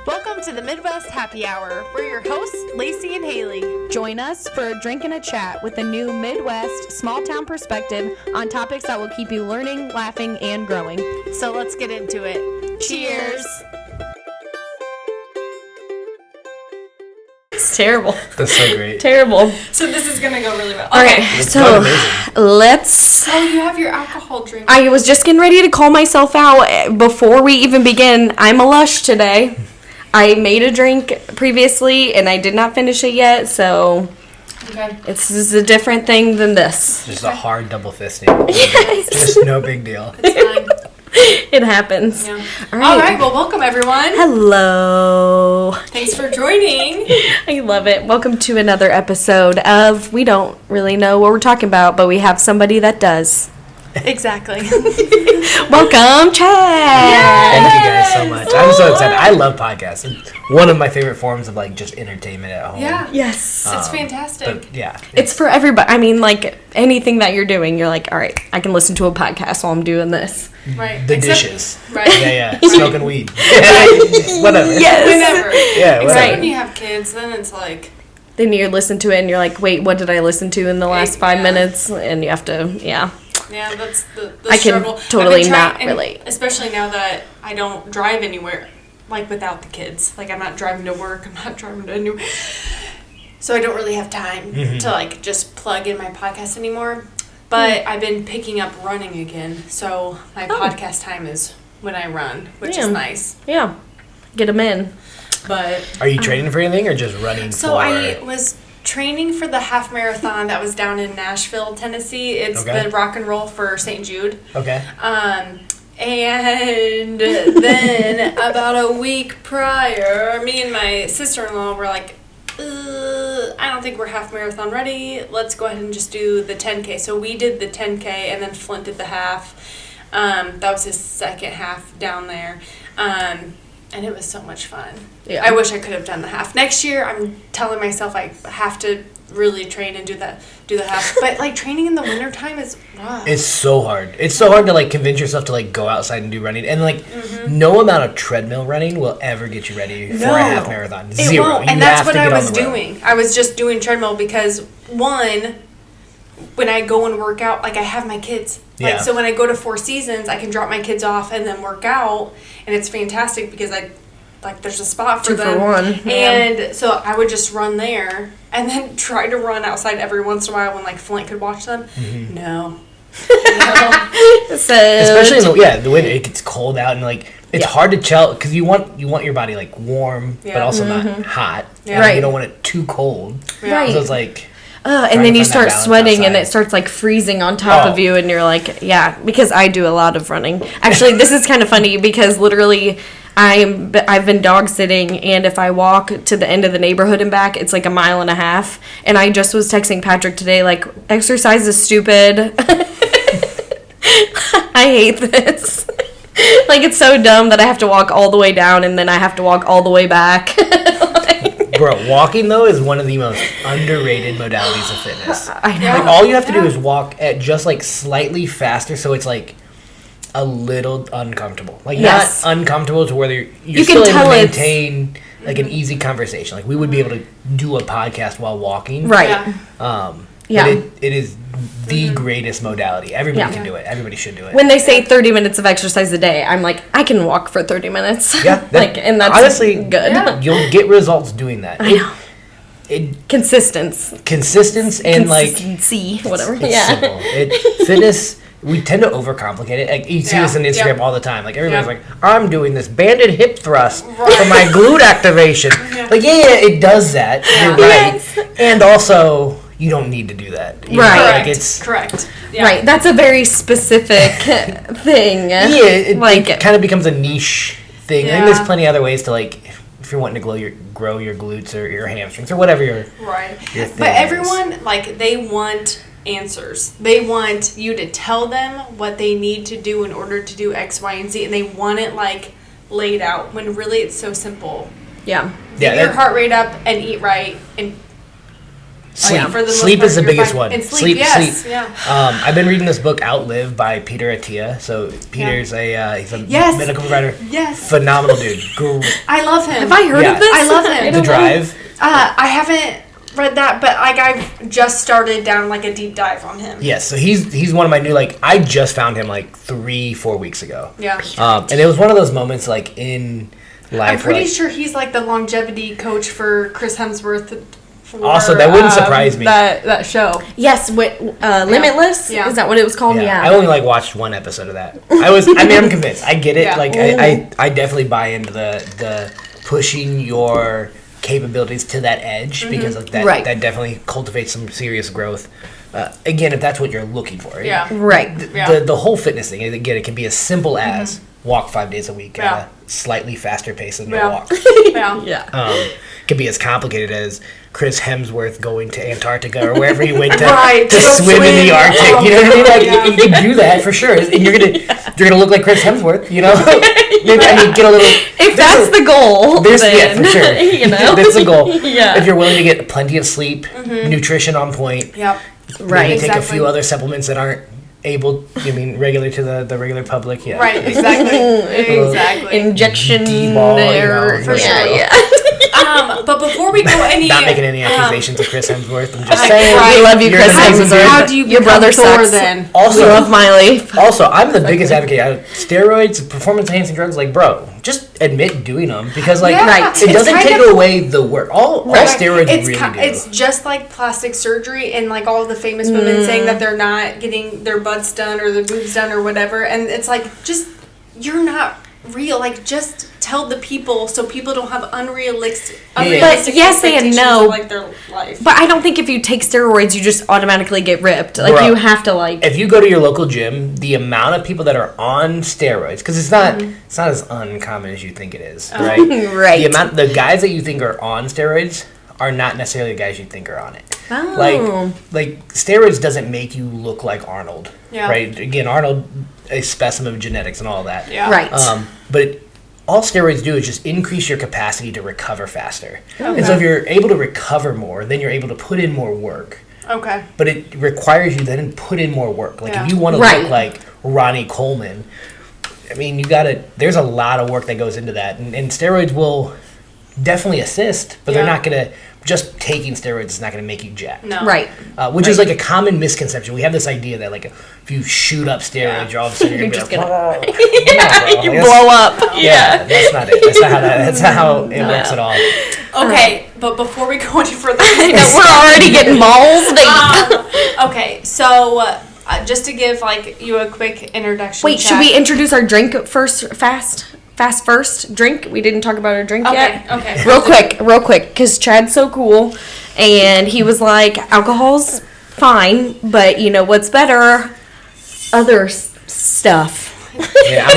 Welcome to the Midwest Happy Hour. We're your hosts, Lacey and Haley. Join us for a drink and a chat with a new Midwest small town perspective on topics that will keep you learning, laughing, and growing. So let's get into it. Cheers. It's terrible. That's so great. Terrible. So this is going to go really well. Okay, It's so amazing. let's... Oh, you have your alcohol drink. I was just getting ready to call myself out before we even begin. I'm a lush today. I made a drink previously, and I did not finish it yet, so Okay. this is a different thing than this. Just a hard double fisting. Yes. Just no big deal. It's fine. It happens. Yeah. All All right. right. Well, welcome, everyone. Hello. Thanks for joining. I love it. Welcome to another episode of We Don't Really Know What We're Talking About, but we have somebody that does. Exactly. Welcome, Chad. Thank you guys so much. I'm so excited. I love podcasts. It's one of my favorite forms of like just entertainment at home. Yeah. Yes. It's fantastic. But yeah. It's for everybody. I mean, like, anything that you're doing, you're like, all right, I can listen to a podcast while I'm doing this. Right. The Except- dishes. Right. Yeah. Smoking weed. Whatever. Yes. Whenever. Yeah, Except whatever. when you have kids, then it's like, Then you listen to it and you're like, wait, what did I listen to in the last 5 Yeah. minutes? And you have to, yeah. yeah, that's the I can struggle. totally I've been not and relate. Especially now that I don't drive anywhere, like without the kids. Like I'm not driving to work. I'm not driving to anywhere. So I don't really have time to like just plug in my podcast anymore. But I've been picking up running again. So my podcast time is when I run, which is Damn. nice. Yeah. Get them in. But Are you training for anything or just running so for... I was training for the half marathon that was down in Nashville, Tennessee. It's Okay. the rock and roll for St. Jude. Okay. And then about a week prior, me and my sister-in-law were like, I don't think we're half marathon ready. Let's go ahead and just do the 10K. So we did the 10K and then Flint did the half. That was his second half down there. And it was so much fun. Yeah. I wish I could have done the half. Next year, I'm telling myself I have to really train and do the half. But like training in the wintertime is rough. It's so hard. It's so hard to like convince yourself to like go outside and do running. And like no amount of treadmill running will ever get you ready for a half marathon. It Zero. won't. You And that's have what to I get on was the road. doing. I was just doing treadmill because one, when I go and work out, like I have my kids. Like Yeah. so when I go to Four Seasons, I can drop my kids off and then work out, and it's fantastic because there's a spot for 2 for them. 1. And so I would just run there and then try to run outside every once in a while when like Flint could watch them. Mm-hmm. No. So, Especially in the winter, it gets cold out and like it's hard to chill because you want your body like warm but Yeah. also not hot. Yeah. And Right. You don't want it too cold. Right. So it's like and to then you find that start balance sweating and outside. it starts like freezing on top Oh. of you and you're like, yeah, because I do a lot of running. Actually, this is kind of funny because literally I've been dog sitting, and if I walk to the end of the neighborhood and back, it's like 1.5 miles. And I just was texting Patrick today, like, exercise is stupid. I hate this. Like, it's so dumb that I have to walk all the way down and then I have to walk all the way back. bro, walking though is one of the most underrated modalities of fitness. I know. Like all you have to do is walk at just like slightly faster so it's like a little uncomfortable. Like Yes. not uncomfortable to where you're You still can able tell to it's- maintain like an easy conversation. Like we would be able to do a podcast while walking. Right. Yeah. Yeah. But it is the greatest modality. Everybody Yeah. can do it. Everybody should do it. When they say 30 minutes of exercise a day, I'm like, I can walk for 30 minutes. Yeah, that- like, and that's honestly, good. Yeah. You'll get results doing that. I know. Consistency Consistency, and like whatever. it's Yeah. simple. Fitness, we tend to overcomplicate it. Like you see this on Instagram all the time. Like everybody's like, I'm doing this banded hip thrust for my glute activation. Like it does that. You're right. Yes. And also, you don't need to do that. You know, Right. Like Correct. it's Correct. Yeah. Right. That's a very specific thing. it kind of becomes a niche thing. I think Yeah. there's plenty of other ways to like. If you're wanting to grow your glutes or your hamstrings or whatever your Right. your thing But is. everyone, like, they want answers. They want you to tell them what they need to do in order to do X, Y, and Z, and they want it, like, laid out, when really it's so simple. Yeah. Get Yeah, your that- heart rate up and eat right, and Sleep. For the most Sleep part, is the you're biggest fine. one. And sleep, yes. Yeah. I've been reading this book, Outlive, by Peter Attia. So Peter's he's a Yes. medical provider. Yes. Phenomenal dude. I love him. Have I heard of this? I love him. The Drive. I haven't read that, but like I've just started down like a deep dive on him. Yes, so he's one of my new, like, I just found him like 3-4 weeks ago. Yeah. And it was one of those moments like in life. I'm pretty where, sure he's like the longevity coach for Chris Hemsworth. Also, that wouldn't surprise me. That show. Yes, Limitless? Yeah. Is that what it was called? Yeah. I only like watched one episode of that. I'm convinced. I get it. Yeah. Like I definitely buy into the pushing your capabilities to that edge because like that Right. that definitely cultivates some serious growth. Again, if that's what you're looking for. Yeah. Right. The whole fitness thing, again, it can be as simple as walk 5 days a week at a slightly faster pace than you walk. Yeah. Yeah. It can be as complicated as Chris Hemsworth going to Antarctica or wherever he went to, Right, to swim in the Arctic. You know what I mean? Like you can do that for sure, and you're gonna look like Chris Hemsworth. You know, maybe I mean get a little. If that's the goal, then, for sure. you know. That's the goal. Yeah. If you're willing to get plenty of sleep, nutrition on point, Yep. Right. maybe take a Exactly. few other supplements that aren't regular to the regular public. Yeah. Right. Exactly. Exactly. Injection D-ball, For yeah, sure. yeah. But before we go any, Not making any accusations of Chris Hemsworth. I'm just saying. We love you, You're Chris an amazing Hemsworth. dude. how do you Your become brother Thor sucks. then? Also, We love Miley. Also, I'm the biggest advocate of steroids, performance-enhancing drugs. Like, bro, just admit doing them because, like, Yeah, Right. it it's doesn't kind take of- away the work. All steroids it's really do. It's just like plastic surgery and like all the famous women saying that they're not getting their butts done or their boobs done or whatever, and it's like just you're not real. Like just tell the people so people don't have unrealistic But yes and expectations no. of, like their life. But I don't think if you take steroids, you just automatically get ripped. Like, Bro, you have to, like... if you go to your local gym, the amount of people that are on steroids, because it's not as uncommon as you think it is, right? Right. The guys that you think are on steroids are not necessarily the guys you think are on it. Oh. Like steroids doesn't make you look like Arnold, Yeah. right? Again, Arnold, a specimen of genetics and all that. Yeah. Right. But all steroids do is just increase your capacity to recover faster. And so if you're able to recover more, then you're able to put in more work. Okay. But it requires you then to put in more work. Like Yeah. if you want to Right. look like Ronnie Coleman, I mean, there's a lot of work that goes into that. And steroids will definitely assist, but they're Yeah. not going to, just taking steroids is not going to make you jacked. No. Right. Which is like a common misconception. We have this idea that like if you shoot up steroids, you're all of a sudden You're gonna just be like, gonna- "Whoa." No, bro. You That's- blow up. Yeah, that's not it. That's not how it works at all. Okay, but before we go any further, I know, we're already getting balls deep. okay, so just to give like you a quick introduction. Wait, should we introduce our drink first? Fast first drink. We didn't talk about our drink yet. Okay. Real quick, because Chad's so cool, and he was like, alcohol's fine, but you know what's better? Other stuff. Yeah,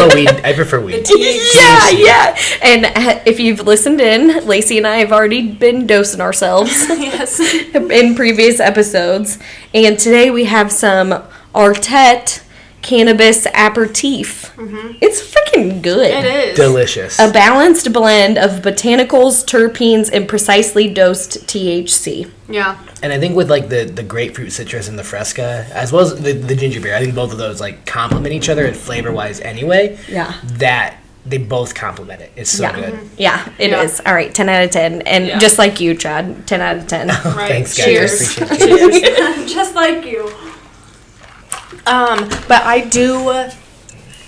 I prefer weed. Yeah. And if you've listened in, Lacey and I have already been dosing ourselves Yes. in previous episodes, and today we have some Artet cannabis aperitif. It's freaking good. It is. Delicious. A balanced blend of botanicals, terpenes, and precisely dosed THC. Yeah. And I think with like the grapefruit citrus and the fresca, as well as the ginger beer, I think both of those like complement each other flavor wise anyway. Yeah. That they both complement it. It's so Yeah. good. Yeah, it is. Yeah. All right, 10 out of 10. And Yeah. just like you, Chad, 10 out of 10. Right. Thanks, guys. Cheers. I appreciate it. Just like you. But I do.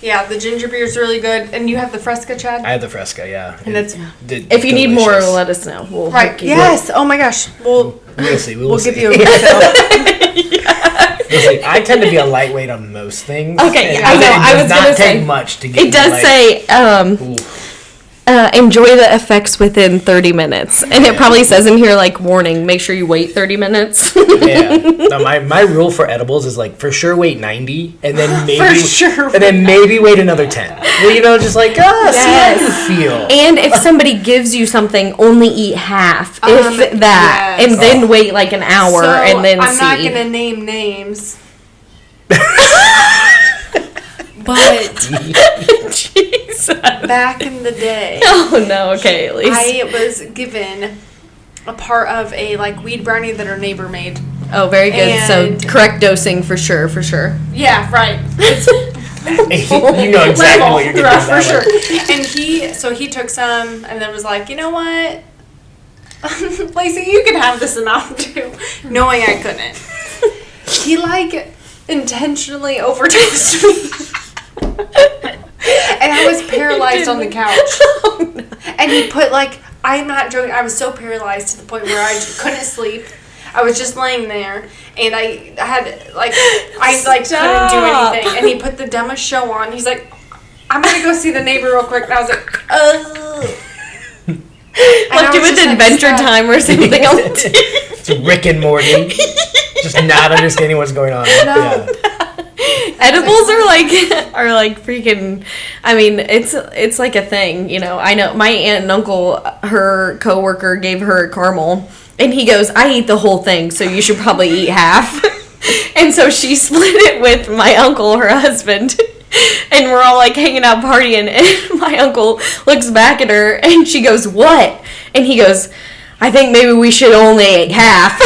Yeah, the ginger beer is really good, and you have the Fresca, Chad. I have the fresca, yeah. And it's- If you need more, delicious. let us know. We'll Right. hook you Yes. Oh my gosh. We'll We'll see. We will we'll see. give you a refill. We'll see. I tend to be a lightweight on most things. Okay, and I know, It I does was not gonna take say, much to get It me, does like, say, ooh. enjoy the effects within 30 minutes. And it probably says in here, like, warning, make sure you wait 30 minutes. Yeah. No, my rule for edibles is like for sure wait 90 and then maybe sure and then maybe wait another 10. Well, you know, just like see how you feel. And if somebody gives you something, only eat half, if that, yes. and then wait like an hour, So, and then I'm see. not gonna name names. But Jesus. back in the day, Oh no, okay, at least. I was given a part of a like weed brownie that our neighbor made. Oh, very good. And- So correct dosing for sure. Yeah, right. You know exactly what you're getting at for sure. that And he took some and then was like, you know what, Lacey, you can have this amount too, knowing I couldn't. He like intentionally overdosed me. And I was paralyzed on the couch. And he put like, I'm not joking, I was so paralyzed to the point where I couldn't sleep. I was just laying there, and I couldn't do anything. And he put the dumbest show on. He's like, I'm gonna go see the neighbor real quick. And I was like, oh. Like do with Adventure Time or something on TV. It's Rick and Morty. Just not understanding what's going on. No. Yeah. Edibles are like freaking. I mean, it's like a thing, you know. I know my aunt and uncle, her coworker gave her a caramel, and he goes, "I eat the whole thing, so you should probably eat half." And so she split it with my uncle, her husband, and we're all like hanging out partying. And my uncle looks back at her, and she goes, "What?" And he goes, "I think maybe we should only eat half."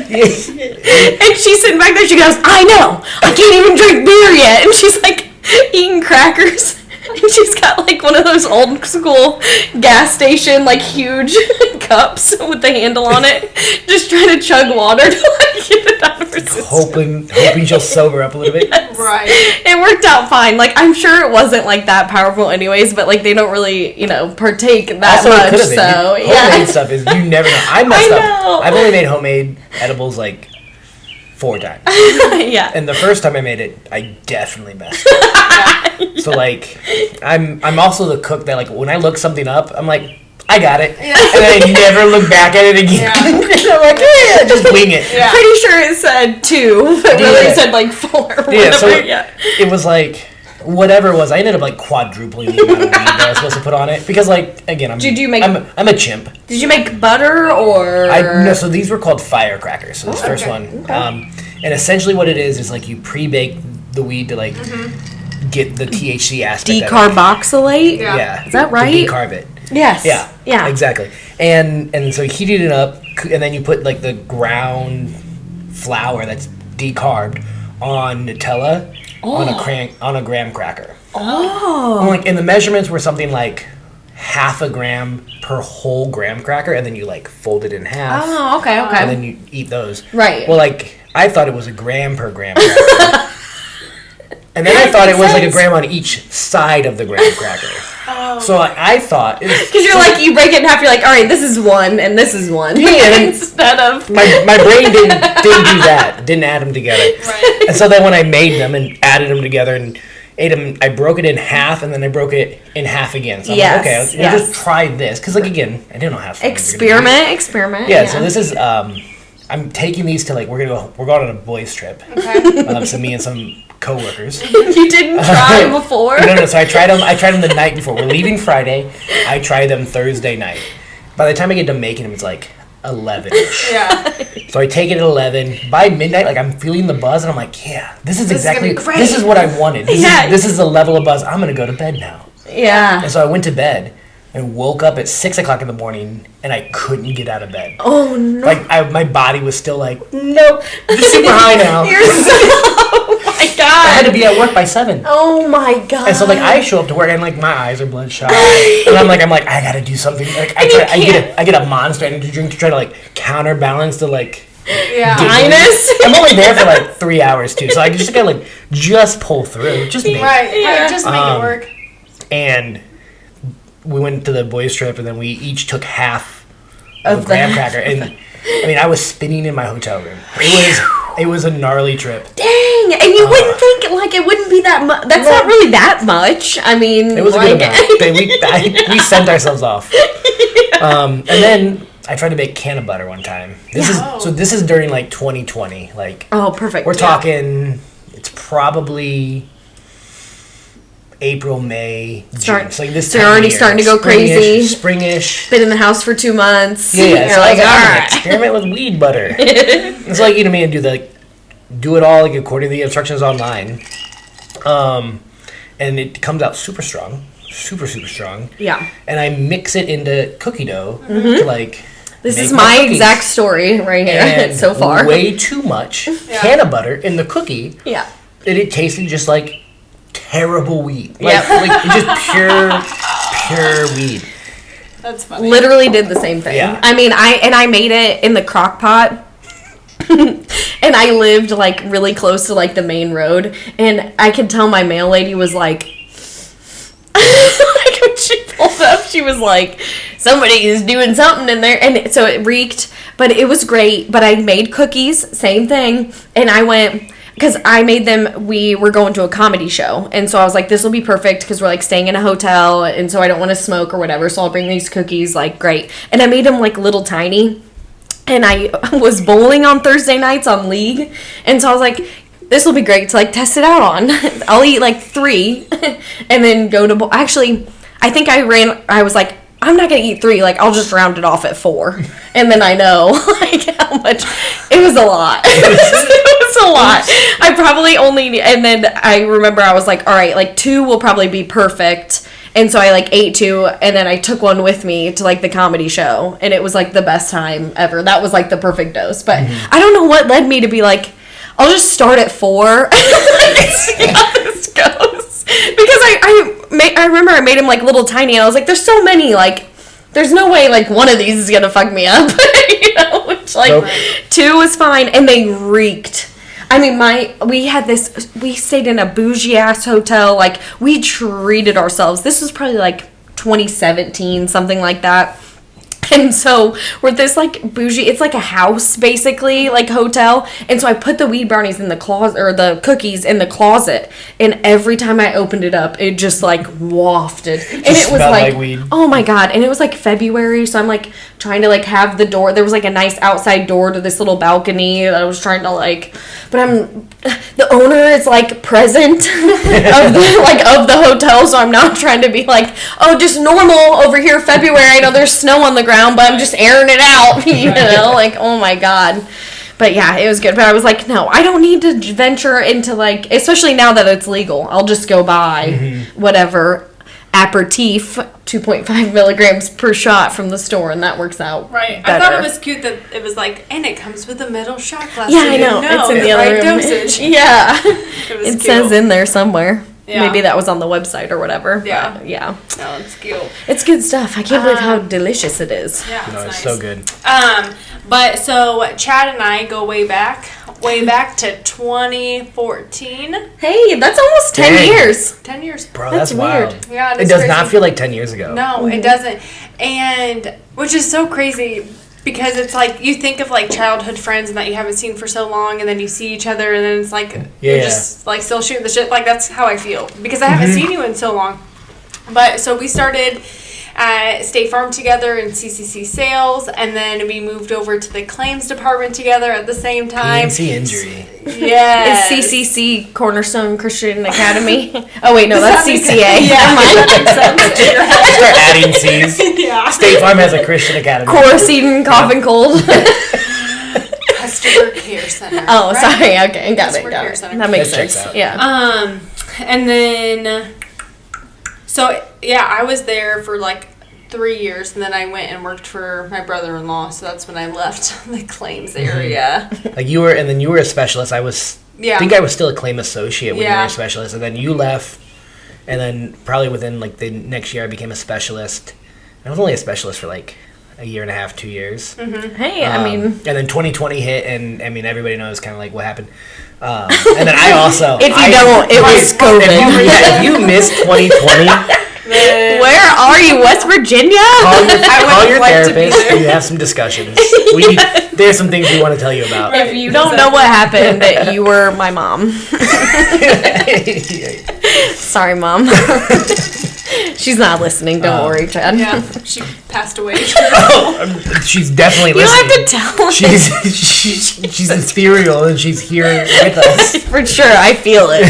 And she's sitting back there, she goes, "I know, I can't even drink beer yet." And she's like eating crackers. And she's got like one of those old school gas station, like huge cups with the handle on it. Just trying to chug water to like get it out of her system. Hoping she'll sober up a little bit. Yes. Right. It worked out fine. Like, I'm sure it wasn't like that powerful anyways, but like they don't really, partake that Also, it much. could have been. So Homemade stuff is, you never know. I messed I up. know. I've only made homemade edibles like 4 times. Yeah. And the first time I made it, I definitely messed up. So like, I'm also the cook that like when I look something up, I'm like, I got it, and then I never look back at it again. Yeah. And I'm like, yeah, just wing it. Yeah. Pretty sure it said 2, but really it said like 4 or whatever. So Yeah. it was like whatever it was. I ended up like quadrupling the amount of weed that I was supposed to put on it because like again, I'm a chimp. Did you make butter or? No, so these were called firecrackers. So this first one, Okay. and essentially what it is like you pre-bake the weed to like get the THC aspect. Decarboxylate? Yeah. Is that right? To decarb it. Yes. Yeah. Yeah. Exactly. And so heated it up, and then you put like the ground flour that's decarbed on Nutella on a graham cracker. Oh. And the measurements were something like 0.5 gram per whole graham cracker, and then you like fold it in half. Oh, okay. And then you eat those. Right. Well, like I thought it was a gram per graham cracker. And then I thought it was like a gram on each side of the graham cracker. Oh. So I thought... Because you're like, you break it in half, you're like, all right, this is 1 and this is 1. Yeah, Instead of... My brain didn't do that. Didn't add them together. Right. And so then when I made them and added them together and ate them, I broke it in half and then I broke it in half again. So I'm like, okay, we'll just try this. Because like again, I didn't know how... Experiment. Yeah, so this is... I'm taking these to like we're going on a boys trip. Okay. So me and some coworkers. You didn't try before? No. So I tried them the night before. We're leaving Friday. I tried them Thursday night. By the time I get to making them, it's like 11-ish. Yeah. So I take it at 11. By midnight, like I'm feeling the buzz, and I'm like, yeah, this is exactly gonna be great. this is what I wanted. This is the level of buzz. I'm gonna go to bed now. Yeah. And so I went to bed. And woke up at 6 o'clock in the morning, and I couldn't get out of bed. Oh no! Like my body was still like, nope, just super high now. You're oh my god! I had to be at work by 7. Oh my god! And so like I show up to work and like my eyes are bloodshot, and I'm like I gotta do something. Like I get a Monster Energy drink to try to like counterbalance the like. Yeah. Minus. I'm only there for like 3 hours too, so I just gotta like just pull through, just make it. Right. Just make it work. And we went to the boys trip, and then we each took half of the graham cracker, and I mean, I was spinning in my hotel room. It was a gnarly trip. Dang, and you wouldn't think like it wouldn't be that much. That's not really that much. I mean, it was a good amount. We sent ourselves off. And then I tried to make can of butter one time. This is during like 2020. Like, oh, perfect. We're talking. It's probably April, May, June. So like this so you're already starting to go crazy. Springish. Been in the house for 2 months. Yeah, You're so like, I was all like, right. experiment with weed butter. It's like you know me and do it all like according to the instructions online. And it comes out super strong. super, super strong. Yeah. And I mix it into cookie dough to like. This is my exact story right here and so far. Way too much can of butter in the cookie. Yeah. And it tasted just like terrible weed. Yep. Like just pure weed. That's funny. Literally did the same thing. Yeah. I mean, I made it in the crock pot. And I lived like really close to like the main road, and I could tell my mail lady was like like when she pulled up, she was like, somebody is doing something in there, and so it reeked, but it was great. But I made cookies, same thing, and I went, because I made them, we were going to a comedy show, and so I was like, this will be perfect, because we're like staying in a hotel, and so I don't want to smoke or whatever, so I'll bring these cookies, like, great. And I made them like little tiny, and I was bowling on Thursday nights on League, and so I was like, this will be great to like test it out on. I'll eat like 3 and then go to actually, I think I was like, I'm not gonna eat 3, like I'll just round it off at 4. And then I know like how much it was a lot. It was a lot. I probably only, and then I remember I was like, all right, like 2 will probably be perfect. And so I like ate 2, and then I took one with me to like the comedy show, and it was like the best time ever. That was like the perfect dose. But I don't know what led me to be like, I'll just start at 4 and see how this goes. Because I remember I made them like little tiny, and I was like, there's so many, like, there's no way like one of these is gonna fuck me up. You know, which like nope. 2 was fine, and they reeked. I mean, we stayed in a bougie ass hotel, like we treated ourselves. This was probably like 2017, something like that. And so we're this like bougie, it's like a house basically, like hotel. And so I put the weed brownies in the closet, or the cookies in the closet. And every time I opened it up, it just like wafted. And it was like weed. Oh my God. And it was like February. So I'm like trying to like have the door. There was like a nice outside door to this little balcony that I was trying to like, but the owner is like present of the hotel. So I'm not trying to be like, oh, just normal over here February. I know there's snow on the ground, but I'm just airing it out, you know, like, oh my God. But yeah, it was good. But I was like, no, I don't need to venture into like, especially now that it's legal, I'll just go buy whatever aperitif, 2.5 milligrams per shot from the store, and that works out right. better. I thought it was cute that it was like, and it comes with a metal shot glass. Yeah, I know. It's in the other room. Dosage. Yeah. It says in there somewhere. Yeah. Maybe that was on the website or whatever. Yeah. But yeah. No, it's cute. It's good stuff. I can't believe how delicious it is. Yeah, No, it's nice. so good. But so Chad and I go way back to 2014. Hey, that's almost 10 Dang. years. 10 years. Bro, That's that's wild. weird. Yeah, It does not feel like 10 years ago. No, it doesn't. And which is so crazy because it's like you think of like childhood friends and that you haven't seen for so long, and then you see each other, and then it's like you're just like still shooting the shit. Like that's how I feel because I haven't seen you in so long. But so we started at State Farm together in CCC sales, and then we moved over to the claims department together at the same time. PNC injury. Yeah. It's CCC, Cornerstone Christian Academy. Oh, wait, no, that's CCA. Yeah. Start adding C's. Yeah. State Farm has a Christian academy. Coracine, cough and cold. Customer care center. Oh, right? sorry. Okay, got Customer it. care center. That makes That checks sense. out. Yeah. And then, so yeah, I was there for like 3 years, and then I went and worked for my brother-in-law. So that's when I left the claims area. Like you were a specialist. I think I was still a claim associate when you were a specialist, and then you left, and then probably within like the next year I became a specialist. I was only a specialist for like a year and a half, 2 years. Hey, I mean, and then 2020 hit, and I mean everybody knows kind of like what happened. And then I also, if you don't, it was COVID. If you missed 2020, Where are you, West Virginia? call your therapist. We have some discussions. There's some things we want to tell you about. If you don't know what happened, you were my mom. Sorry, Mom. She's not listening. Don't worry, Chad. Yeah, she passed away. She's definitely You don't listening. have to tell. She's ethereal, and she's here with us. For sure, I feel it.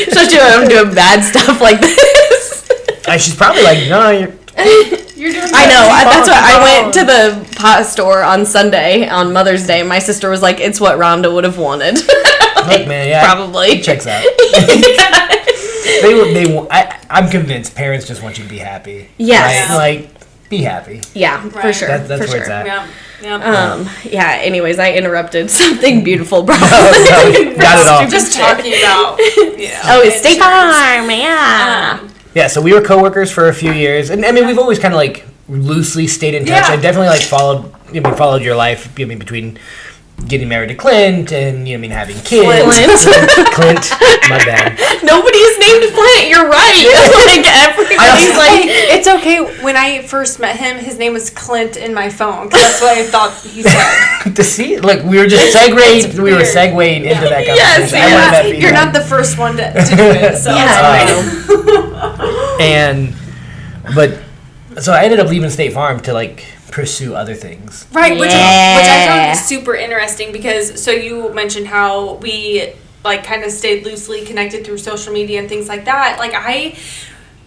Especially when I'm doing bad stuff like this. She's probably like, no, You're doing I know. That's what I fine. went to the pot store on Sunday on Mother's Day. And my sister was like, "It's what Rhonda would have wanted." Look, man, yeah, Probably. it checks out. I'm convinced parents just want you to be happy. Yes. Right? Like, be happy. Yeah, for Right. sure. That's for where sure. it's at. Yeah. Anyways, I interrupted something beautiful, bro. Not at all. Just talking about, Oh, State Farm, yeah. Yeah, so we were coworkers for a few years, and I mean, we've always kind of like loosely stayed in touch. Yeah. I definitely like followed your life, between getting married to Clint and having kids. Clint, my bad. Nobody's named Flint. You're right. Like everybody's like, it's okay. When I first met him, his name was Clint in my phone, 'cause that's what I thought he said. To see, look, we were just segueing. We were weird. segueing into that Yes, conversation. I wanted that You're feedback. not the first one to do it, so But so I ended up leaving State Farm to like pursue other things. right, which I Yeah. found super interesting because so you mentioned how we like kind of stayed loosely connected through social media and things like that. Like I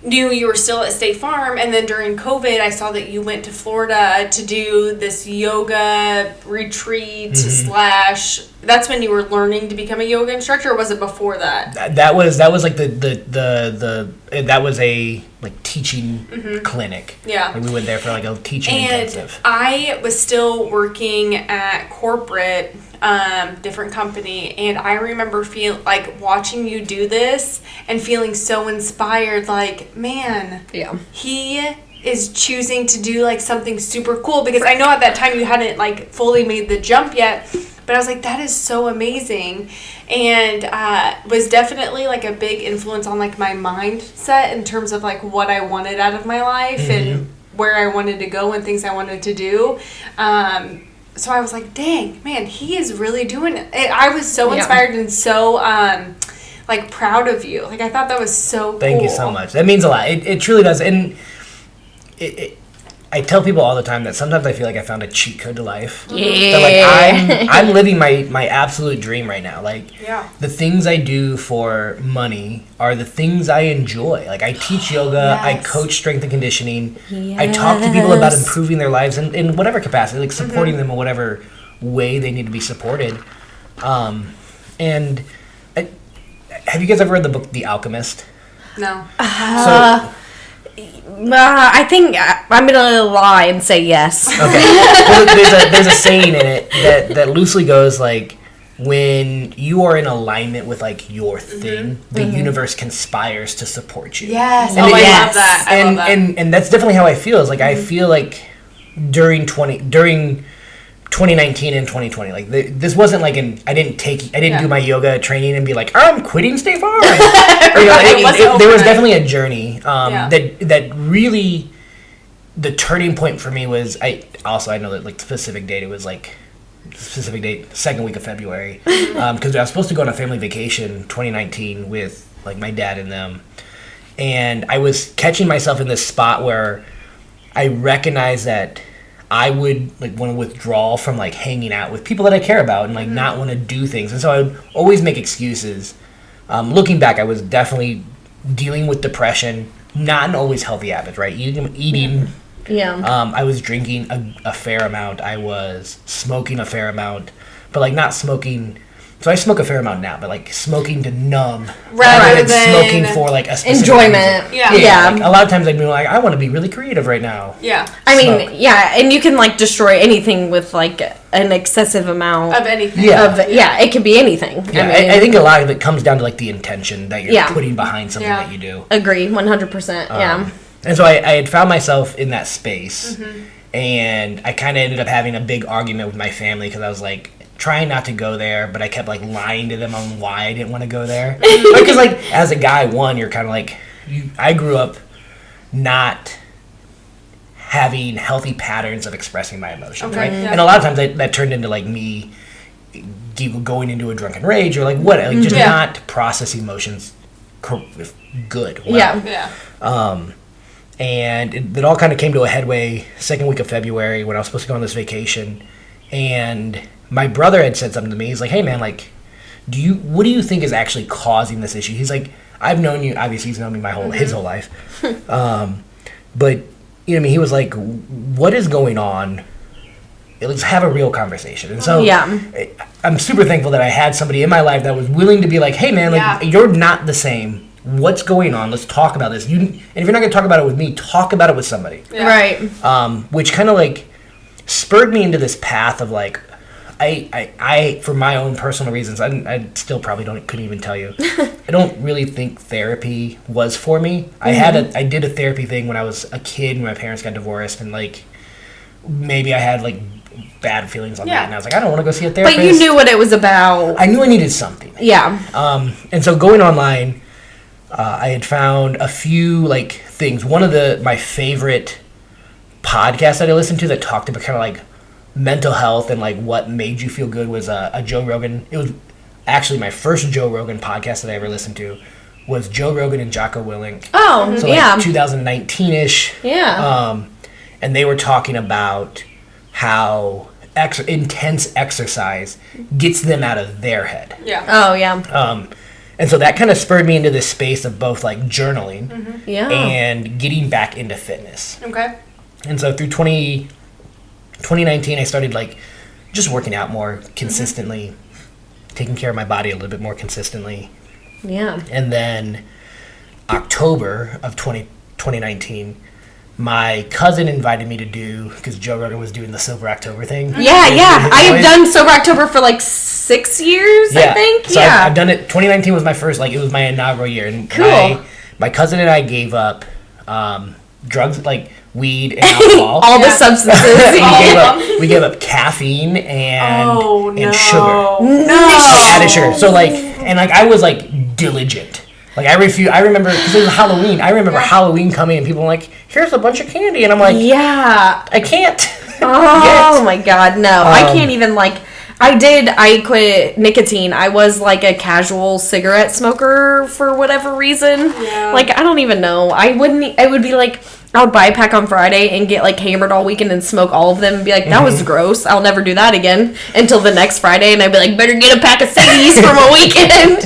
knew you were still at State Farm, and then during COVID, I saw that you went to Florida to do this yoga retreat / That's when you were learning to become a yoga instructor, or was it before that? That was like that was a like teaching clinic. Yeah. Like we went there for like a teaching And intensive. I was still working at corporate, different company, and I remember watching you do this and feeling so inspired. Like, man, yeah. he is choosing to do like something super cool, because I know at that time you hadn't like fully made the jump yet, but I was like, that is so amazing, and was definitely like a big influence on like my mindset in terms of like what I wanted out of my life and where I wanted to go and things I wanted to do. So I was like, dang, man, he is really doing it. I was so inspired and so like proud of you. Like I thought that was so cool. Thank you so much. That means a lot. It truly does. And I tell people all the time that sometimes I feel like I found a cheat code to life. Yeah. That, like I'm living my absolute dream right now. Like the things I do for money are the things I enjoy. Like I teach yoga, I coach strength and conditioning. I talk to people about improving their lives in whatever capacity, like supporting them in whatever way they need to be supported. And have you guys ever read the book The Alchemist? No. So I think I'm gonna lie and say yes. Okay. There's a saying in it that loosely goes like, when you are in alignment with like your thing, the universe conspires to support you. Yes. And I love yes. that. I love that. And that's definitely how I feel. Is like I feel like during 2019 and 2020, like this wasn't like I didn't do my yoga training and be like, I'm quitting State Farm. There was definitely a journey that really, the turning point for me was I know that like specific date, it was like second week of February, because I was supposed to go on a family vacation 2019 with like my dad and them, and I was catching myself in this spot where I recognized that I would like want to withdraw from like hanging out with people that I care about and like not want to do things, and so I would always make excuses. Looking back, I was definitely dealing with depression, not an always healthy habit, right? Eating. Yeah. I was drinking a fair amount. I was smoking a fair amount, but like not smoking. So I smoke a fair amount now, but like smoking to numb Rather than than smoking for like a specific enjoyment. reason. Yeah. Like, a lot of times I'd be like, I want to be really creative right now. Yeah. I mean, Smoke. yeah, and you can like destroy anything with like an excessive amount Of anything. Yeah. it could be anything. Yeah, I mean, I think a lot of it comes down to like the intention that you're Yeah. putting behind something Yeah. that you do. agree 100%. Yeah. And so I had found myself in that space, and I kind of ended up having a big argument with my family because I was like trying not to go there, but I kept like lying to them on why I didn't want to go there. Because like as a guy, you're kind of like I grew up not having healthy patterns of expressing my emotions, right? yeah. And a lot of times that turned into like me going into a drunken rage or like what, like just not process emotions good. Well. Yeah. And it all kind of came to a headway second week of February when I was supposed to go on this vacation, and my brother had said something to me. He's like, "Hey man, like, what do you think is actually causing this issue?" He's like, "I've known you. Obviously, he's known me his whole life, but you know, what I mean, he was like, what is going on? Let's have a real conversation." And so, I'm super thankful that I had somebody in my life that was willing to be like, "Hey man, like, you're not the same what's going on? Let's talk about this. And if you're not going to talk about it with me, talk about it with somebody. Yeah. Right. Which kind of like spurred me into this path of like, I for my own personal reasons, I still probably couldn't even tell you. I don't really think therapy was for me. I did a therapy thing when I was a kid when my parents got divorced, and like maybe I had like bad feelings on that, and I was like, I don't want to go see a therapist. But you knew what it was about. I knew I needed something. Yeah. And so going online, I had found a few like things. One of my favorite podcasts that I listened to that talked about kind of like mental health and like what made you feel good was a Joe Rogan. It was actually my first Joe Rogan podcast that I ever listened to was Joe Rogan and Jocko Willink. Oh, so yeah. like 2019-ish. Yeah. And they were talking about how intense exercise gets them out of their head. Yeah. Oh, yeah. And so that kind of spurred me into this space of both like journaling Yeah. and getting back into fitness. Okay. And so through 2019, I started like just working out more consistently, taking care of my body a little bit more consistently. Yeah. And then October of 2019, my cousin invited me to do, because Joe Rogan was doing the Sober October thing. Yeah. I have done Sober October for like 6 years, I think. So I've done it. 2019 was my first, like, it was my inaugural year. And Cool. my cousin and I gave up drugs, like weed and alcohol. All the substances. We gave up caffeine and sugar. No. Added sugar. So like, and like I was like diligent. Like I remember, because it was Halloween. I remember Halloween coming and people were like, "Here's a bunch of candy," and I'm like, Yeah. I can't. Oh my God, no. I can't even like. I quit nicotine. I was like a casual cigarette smoker for whatever reason. Yeah. Like I don't even know. I would be like, I would buy a pack on Friday and get like hammered all weekend and smoke all of them and be like, that was gross. I'll never do that again until the next Friday, and I'd be like, better get a pack of ciggies from a weekend.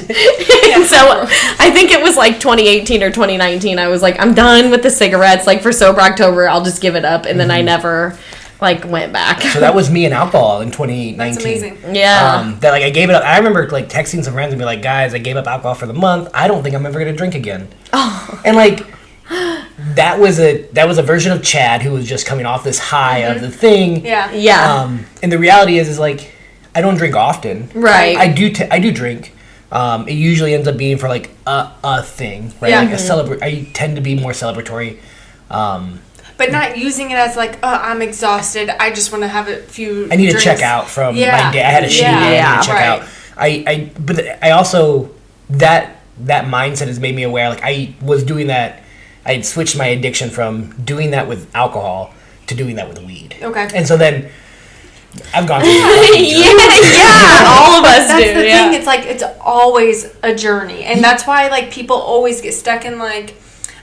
And so I think it was like 2018 or 2019. I was like, I'm done with the cigarettes. Like for Sober October, I'll just give it up. And then I never like went back. So that was me and alcohol in 2019. That's amazing. Yeah. That like I gave it up. I remember like texting some friends and be like, guys, I gave up alcohol for the month. I don't think I'm ever gonna drink again. Oh. And like that was a version of Chad who was just coming off this high of the thing. Yeah. Yeah. And the reality is like I don't drink often. Right. I do drink. It usually ends up being for like a thing, right? Yeah. Like I tend to be more celebratory. But not using it as like, oh, I'm exhausted. I just want to have a few. I need drinks. to check out from my day. I had a shitty Yeah. day. I Yeah, need to check out. But I also that mindset has made me aware. Like I was doing that. I had switched my addiction from doing that with alcohol to doing that with weed. Okay. And so then I've gone through yeah, all of us That's do. the Yeah. thing. It's like it's always a journey, and that's why like people always get stuck in like,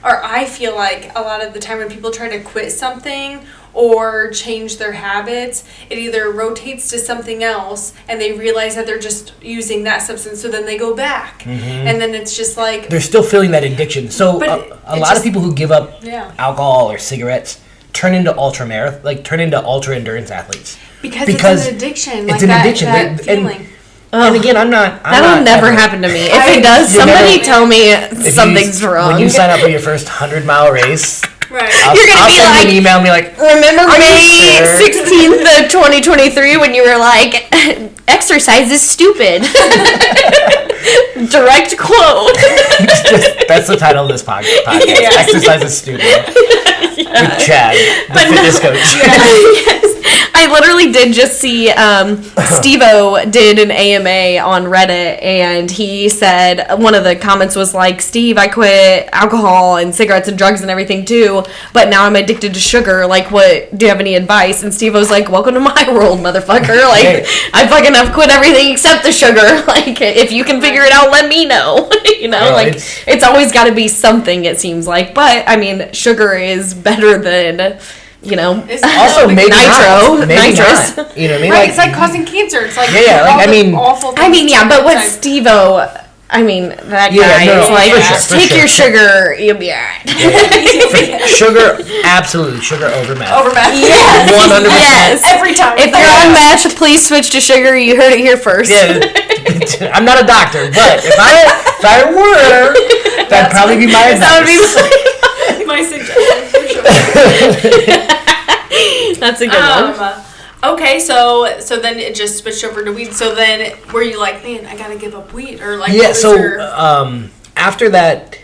or I feel like a lot of the time when people try to quit something or change their habits, it either rotates to something else and they realize that they're just using that substance, so then they go back, and then it's just like they're still feeling that addiction. So But a lot of people who give up Yeah. alcohol or cigarettes turn into ultra endurance athletes. because it's an addiction. It's like an that, addiction. That feeling. And again, That'll never happen to me. If it does, somebody tell me something's wrong. When you sign up for your first 100-mile race, Right. I'll You're gonna be send like, you an email and be like, remember May sure? 16th of 2023 when you were like, exercise is stupid. Direct quote. that's the title of this podcast. Exercise is stupid. With Chad, the fitness coach. Yes. I literally did just see Steve-O did an AMA on Reddit, and he said, one of the comments was like, Steve, I quit alcohol and cigarettes and drugs and everything too, but now I'm addicted to sugar. Like, what, do you have any advice? And Steve-O's like, welcome to my world, motherfucker. Like, Hey. I fucking have quit everything except the sugar. Like, if you can figure it out, let me know. You know, No, like, it's always got to be something, it seems like. But, I mean, sugar is better than... You know, It's Also, maybe Nitro. not. Maybe Nitrous. not. You know what I mean? Right, it's like causing cancer. It's like Yeah, like, all I the mean- awful things. I mean, yeah, but with Like, Steve-O, I mean, that Yeah, guy no, is like, for sure, for take sure. your sugar, you'll be alright. Sugar, absolutely. Sugar over meth. over meth. Yes, 100%. yes. Every time. If you're on match, please switch to sugar. You heard it here first. Yeah, I'm not a doctor, but if I were, That'd probably be my advice. That would be my suggestion for sure. That's a good one. Okay, so then it just switched over to weed. So then were you like, man, I gotta give up weed, or like? Yeah. So after that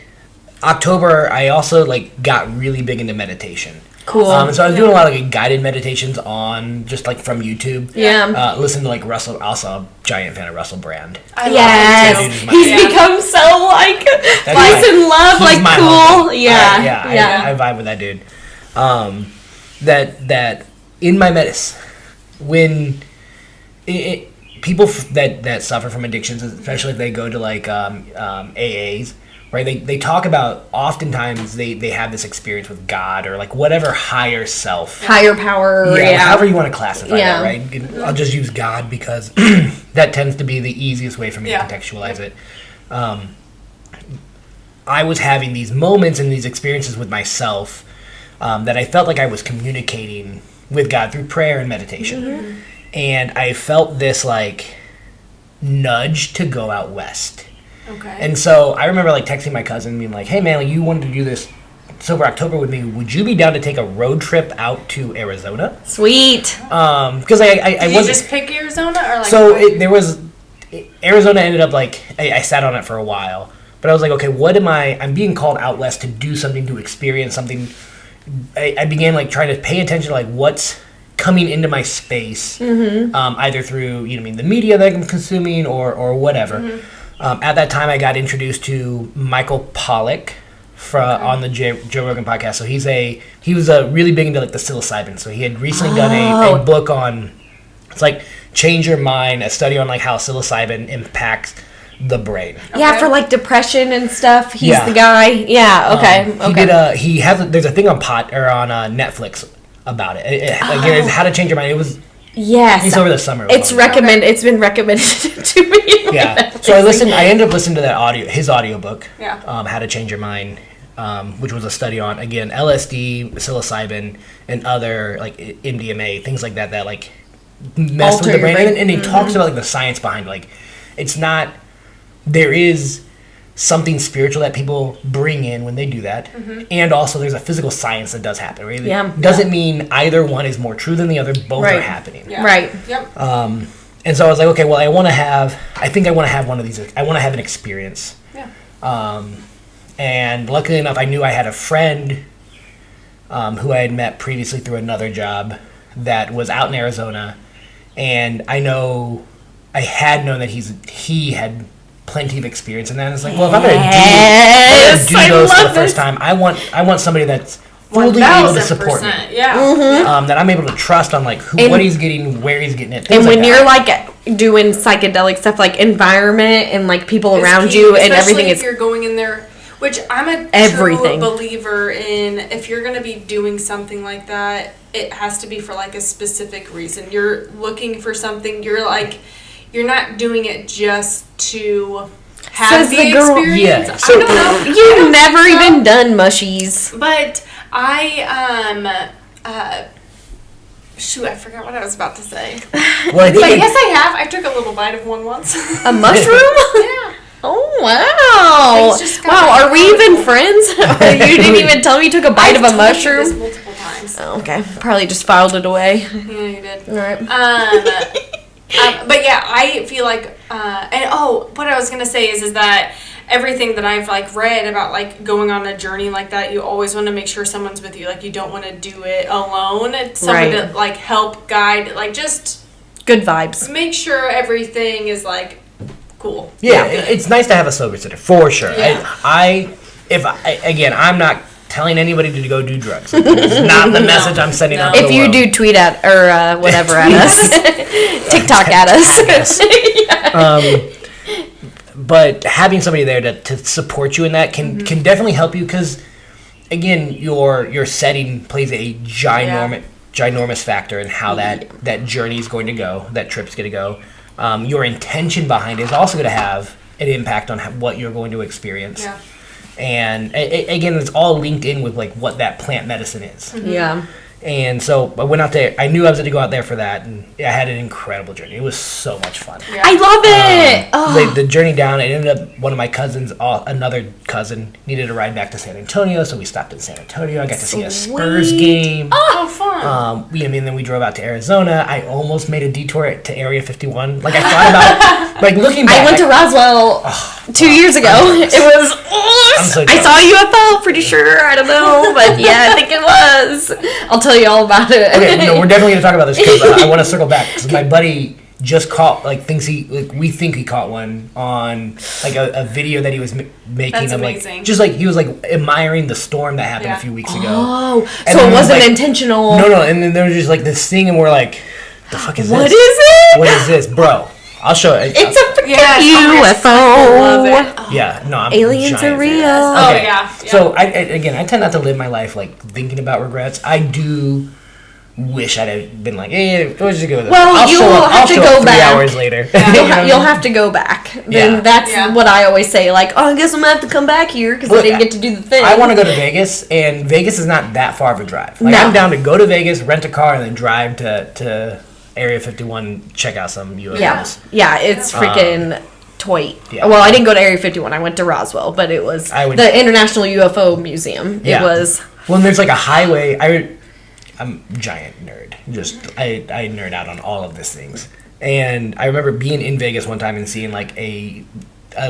October, I also like got really big into meditation. Cool. So I was doing a lot of like, guided meditations on just like from YouTube. Yeah. Listen to like Russell. Also, a giant fan of Russell Brand. Yes. He's become so like peace and love, like cool. Homie. Yeah. I vibe with that dude. That in my medicine, when people that suffer from addictions, especially if they go to like AAs, right? They talk about oftentimes they have this experience with God or like whatever higher self, higher power. Yeah. However you want to classify Yeah. that, right? I'll just use God because that tends to be the easiest way for me to contextualize it. I was having these moments and these experiences with myself that I felt like I was communicating with God through prayer and meditation. Mm-hmm. And I felt this like nudge to go out west. Okay. And so I remember like texting my cousin being like, hey man, like, you wanted to do this Sober October with me. Would you be down to take a road trip out to Arizona? Sweet. Because I Did wasn't... you just pick Arizona? Or like so Arizona ended up like, I sat on it for a while. But I was like, okay, I'm being called out west to do something, to experience something. I began like trying to pay attention to like what's coming into my space, either through the media that I'm consuming or whatever. Mm-hmm. At that time, I got introduced to Michael Pollack on the Joe Rogan podcast. So he was really big into like the psilocybin. So he had recently done a book on, it's like Change Your Mind, a study on like how psilocybin impacts the brain. Yeah, for like depression and stuff. He's the guy. Yeah. Okay. There's a thing on Netflix about it. It's How to Change Your Mind. It was. Yes. It's over the summer. It's recommended. Okay. It's been recommended to me. Yeah. So I ended up listening to his audiobook. Yeah. How to Change Your Mind, which was a study on again LSD, psilocybin, and other like MDMA, things like that like mess with the brain. And he talks about like the science behind it. Like it's not. There is something spiritual that people bring in when they do that. Mm-hmm. And also there's a physical science that does happen, right? Yeah. Doesn't mean either one is more true than the other. Both are happening. Yeah. Right. Yep. And so I was like, okay, well, I think I want to have one of these. I want to have an experience. Yeah. And luckily enough, I knew I had a friend who I had met previously through another job that was out in Arizona. And I had known that he had plenty of experience in that. And it's like, well, if I'm going to do those for the first time, I want somebody that's fully able to support me. Yeah. Mm-hmm. That I'm able to trust on like what he's getting, where he's getting it. And when you're like doing psychedelic stuff, like environment and like people around you and everything if you're going in there, which I'm a true believer in. If you're going to be doing something like that, it has to be for like a specific reason. You're looking for something. You're not doing it just to have the experience. Yeah. So I don't know. You've never even done mushies. But shoot, I forgot what I was about to say. Well, but yes, I have. I took a little bite of one once. A mushroom? Yeah. Oh, wow. Wow, are we even friends? You didn't even tell me you took a bite of a mushroom? I've told you this multiple times. Oh, okay. Probably just filed it away. Yeah, you did. All right. But yeah, I feel like, what I was going to say is that everything that I've like read about like going on a journey like that, you always want to make sure someone's with you. Like you don't want to do it alone. It's someone to like help guide, like just good vibes. Make sure everything is like cool. Yeah, it's nice to have a sober sitter for sure. Yeah. I'm not telling anybody to go do drugs. It's not the message I'm sending out to the world. If you do tweet at or whatever at us, TikTok at us. But having somebody there to support you in that can definitely help you because, again, your setting plays a ginormous factor in how that journey is going to go, that trip's going to go. Your intention behind it is also going to have an impact on what you're going to experience. Yeah. And again, it's all linked in with like what that plant medicine is. Mm-hmm. Yeah. And so I went out there. I knew I was going to go out there for that, and I had an incredible journey. It was so much fun. Yeah. I love it. The journey down, it ended up one of my cousins, another cousin, needed a ride back to San Antonio, so we stopped in San Antonio. I got to see a Spurs game. Oh, fun. Then we drove out to Arizona. I almost made a detour to Area 51. Like, I thought about, like, looking back. I went to Roswell 2 years ago. It was awesome. I saw a UFO, pretty sure. I don't know, but yeah, I think it was. I'll tell you all about it. Okay, no, we're definitely going to talk about this because I want to circle back. Because my buddy just caught, we think he caught one on, like, a video that he was making. That's of, amazing. he was, admiring the storm that happened a few weeks ago. Oh, And so then it wasn't like, intentional. No, and then there was just, this thing, and we're like, the fuck is this? What is it? What is this? Bro, I'll show it. It's a freaking UFO. I love it. Yeah, no, I'm Aliens a giant are real. fan. Oh, Okay. yeah. So, I tend not to live my life, thinking about regrets. I do wish I'd have been like, hey, let's just go with this. Well, I'll have to show go up 3 back. hours later. You'll have to go back. Then Yeah. that's what I always say. Like, I guess I'm gonna have to come back here because I didn't get to do the thing. I want to go to Vegas, and Vegas is not that far of a drive. Like, No. I'm down to go to Vegas, rent a car, and then drive to Area 51, check out some UFOs. Yeah, it's freaking toy. Yeah. Well, I didn't go to Area 51. I went to Roswell, but it was the International UFO Museum. Yeah. It was. Well, and there's a highway. I'm a giant nerd. I nerd out on all of these things. And I remember being in Vegas one time and seeing a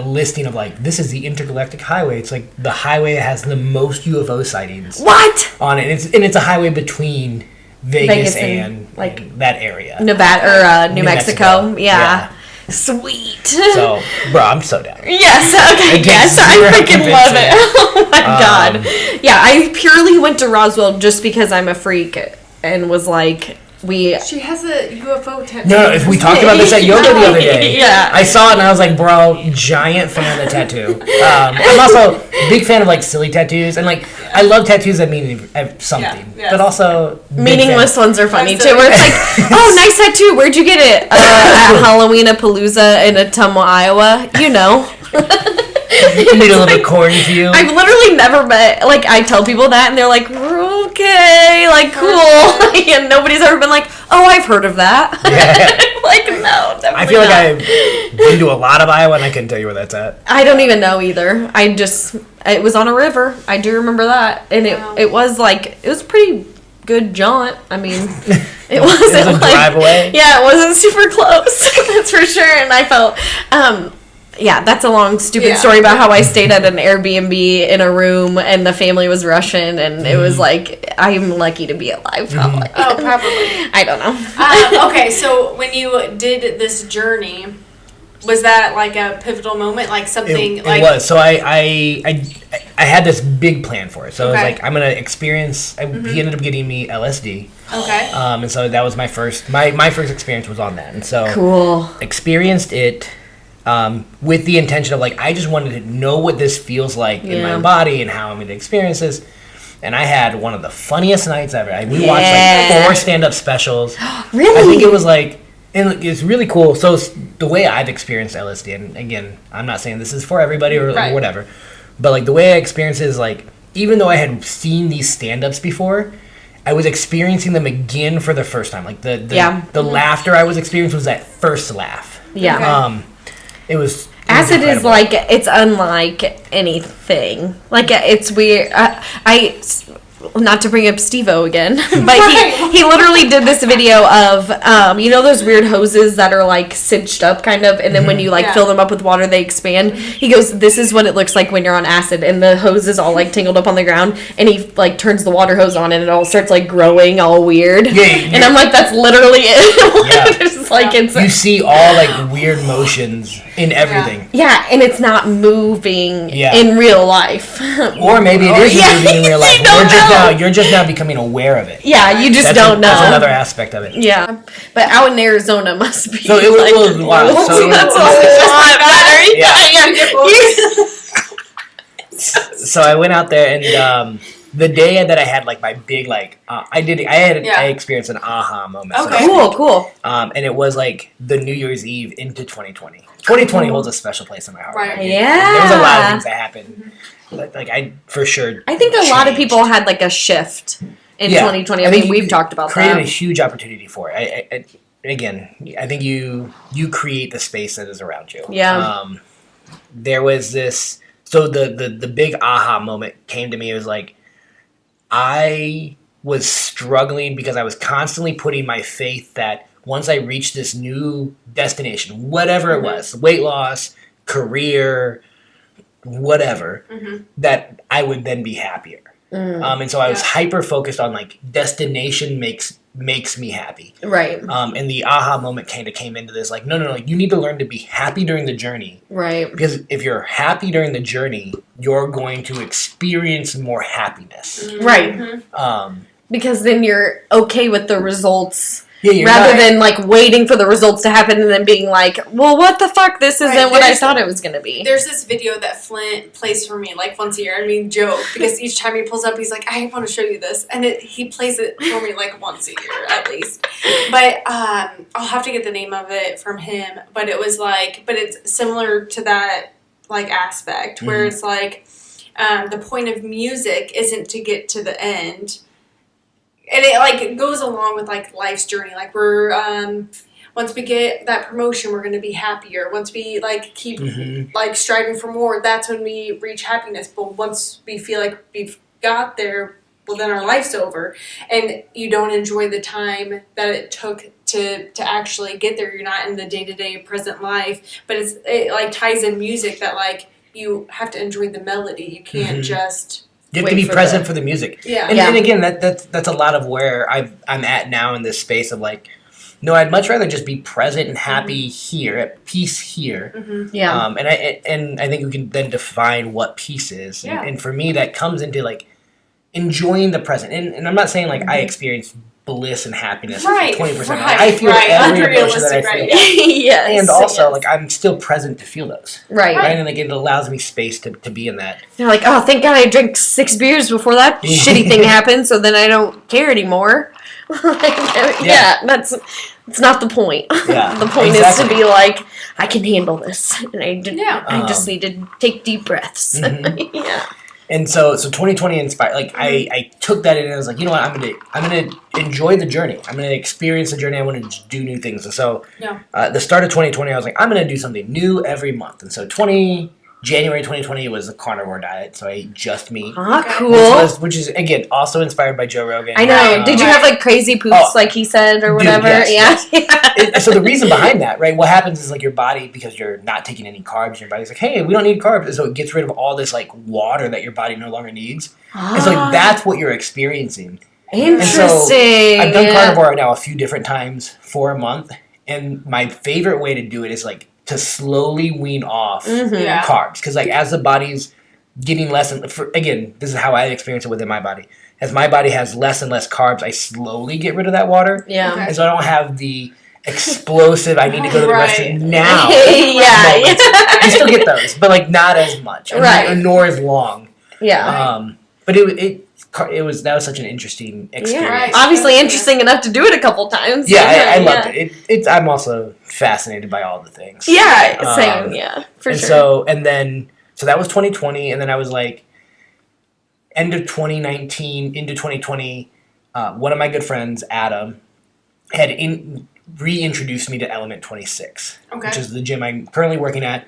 listing of this is the intergalactic highway. It's the highway that has the most UFO sightings. What? On it. It's a highway between Vegas and that area. Nevada or New Mexico. Yeah. Sweet. So, bro, I'm so down. Yes, okay, yes, I freaking love it. Oh my god. Yeah, I purely went to Roswell just because I'm a freak and was like, She has a UFO tattoo. No, if we talked about this at yoga the other day. Yeah. I saw it and I was like, bro, giant fan of the tattoo. I'm also a big fan of silly tattoos and I love tattoos that mean something, but also meaningless ones are funny too. Where it's like, oh, nice tattoo. Where'd you get it? At Halloween-a-Palooza in Ottumwa, Iowa. You know. You need a little corny to you. I've literally never met, I tell people that and they're like, okay, cool. And nobody's ever been like, oh, I've heard of that. Yeah. No, definitely I feel like not. I've been to a lot of Iowa and I couldn't tell you where that's at. I don't even know either. It was on a river. I do remember that. And it was it was a pretty good jaunt. I mean, it wasn't a drive away? Yeah, it wasn't super close. That's for sure. And I felt, yeah, that's a long, stupid story about how I stayed at an Airbnb in a room and the family was Russian and it was I'm lucky to be alive, probably. Oh, probably. I don't know. Okay, so when you did this journey, was that a pivotal moment? Something It was. So I had this big plan for it. So Okay. I was I'm going to experience, he ended up getting me LSD. Okay. And so that was my first experience was on that. And so Cool. experienced it with the intention of I just wanted to know what this feels like in my body and how I'm going to experience this. And I had one of the funniest nights ever. We watched 4 stand-up specials. Really? I think it was and it's really cool. So the way I've experienced LSD, and again, I'm not saying this is for everybody or whatever, but the way I experienced it is even though I had seen these stand-ups before, I was experiencing them again for the first time. The laughter I was experiencing was that first laugh. Yeah. It was Acid is incredible. it's unlike anything. It's weird. I not to bring up Steve-O again, but he literally did this video of those weird hoses that are cinched up kind of, and then when you fill them up with water they expand. He goes, this is what it looks like when you're on acid, and the hose is all tangled up on the ground, and he turns the water hose on and it all starts growing all weird. And I'm like, that's literally it. It's you see all weird motions in everything. Yeah, and it's not moving in real life. Or maybe it is moving in real life. You're just now becoming aware of it. Yeah, you just don't know. That's another aspect of it. Yeah, but out in Arizona must be. So it was wild. So that's a lot better. So I went out there and the day that I had my big I experienced an aha moment. Okay. Cool. And it was the New Year's Eve into 2020. 2020 holds a special place in my heart. Right. Yeah. There was a lot of things that happened. I for sure. I think a lot of people had a shift in 2020. I mean, we've talked about created that. a huge opportunity for it. Again, I think you create the space that is around you. Yeah. There was this. So the big aha moment came to me. It was like I was struggling because I was constantly putting my faith that once I reached this new destination, whatever it was, weight loss, career, whatever, that I would then be happier. And so I was hyper focused on like destination makes me happy. Right. And the aha moment came into this like, no, you need to learn to be happy during the journey. Right. Because if you're happy during the journey, you're going to experience more happiness. Right. Because then you're okay with the results. Yeah, rather than like waiting for the results to happen and then being like, well, what the fuck? This isn't what I thought it was going to be. There's this video that Flint plays for me like once a year. I mean, joke, because each time he pulls up, he's like, I want to show you this. And he plays it for me like once a year at least. But I'll have to get the name of it from him. But it was like, but it's similar to that like aspect where it's like the point of music isn't to get to the end. And it like goes along with like life's journey. Like we're once we get that promotion, we're gonna be happier. Once we like keep like striving for more, that's when we reach happiness. But once we feel like we've got there, well, then our life's over, and you don't enjoy the time that it took to actually get there. You're not in the day-to-day present life. But it like ties in music that like you have to enjoy the melody. You can't just. You have to be present for the music. Yeah. And again, that's a lot of where I'm at now in this space of like, no, I'd much rather just be present and happy here, at peace here. Yeah. And I think we can then define what peace is. Yeah. And for me, that comes into like enjoying the present. And I'm not saying like I experience bliss and happiness 20%. I feel every emotion that I feel. Yes. And also, like, I'm still present to feel those. Right. And like, it allows me space to be in that. They're like, oh, thank God I drank 6 beers before that shitty thing happened, so then I don't care anymore. It's not the point. Yeah, the point is to be like, I can handle this, and I just need to take deep breaths. Yeah. And so 2020 inspired. Like I took that in and I was like, you know what? I'm gonna enjoy the journey. I'm gonna experience the journey. I want to do new things. And so, the start of 2020, I was like, I'm gonna do something new every month. And so January 2020 was a carnivore diet, so I ate just meat. Ah, cool. Which is again also inspired by Joe Rogan. I know. Did you have like crazy poops, like he said, or whatever? Dude, yes. So the reason behind that, right? What happens is like your body, because you're not taking any carbs, your body's like, hey, we don't need carbs, and so it gets rid of all this like water that your body no longer needs, and so like that's what you're experiencing. Interesting. And so I've done carnivore right now a few different times for a month, and my favorite way to do it is like to slowly wean off carbs, because like as the body's getting less and again, this is how I experience it within my body. As my body has less and less carbs, I slowly get rid of that water. Yeah. And so I don't have the explosive, I need to go to the restroom now. I still get those, but like not as much. Nor as long. Yeah. But that was such an interesting experience. Obviously interesting enough to do it a couple times. Yeah, I loved it. I'm also fascinated by all the things. Yeah, same. For sure. So that was 2020, and then I was like, end of 2019 into 2020. One of my good friends, Adam, had reintroduced me to Element 26, which is the gym I'm currently working at.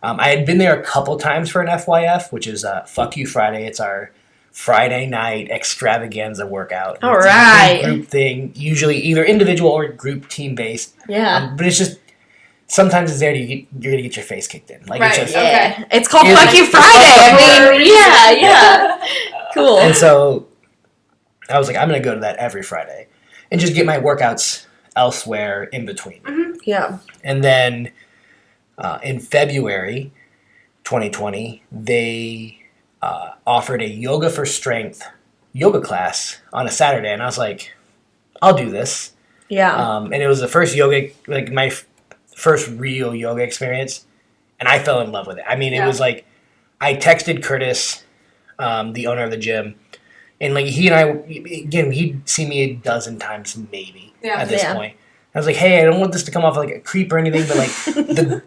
I had been there a couple times for an FYF, which is Fuck You Friday. It's our Friday night extravaganza workout. All right. It's a group thing, usually either individual or group team based. Yeah. But it's just, sometimes it's there you're going to get your face kicked in. Like, it's just, It's called Fuck You Friday. I mean, yeah. Cool. And so I was like, I'm going to go to that every Friday and just get my workouts elsewhere in between. Yeah. And then in February 2020, they offered a yoga for strength yoga class on a Saturday, and I was like, I'll do this. Yeah. And it was the first yoga, like my first real yoga experience, and I fell in love with it. I mean, it was like, I texted Curtis, the owner of the gym, and like he and I, again, he'd seen me a dozen times maybe at this point. I was like, hey, I don't want this to come off like a creep or anything, but like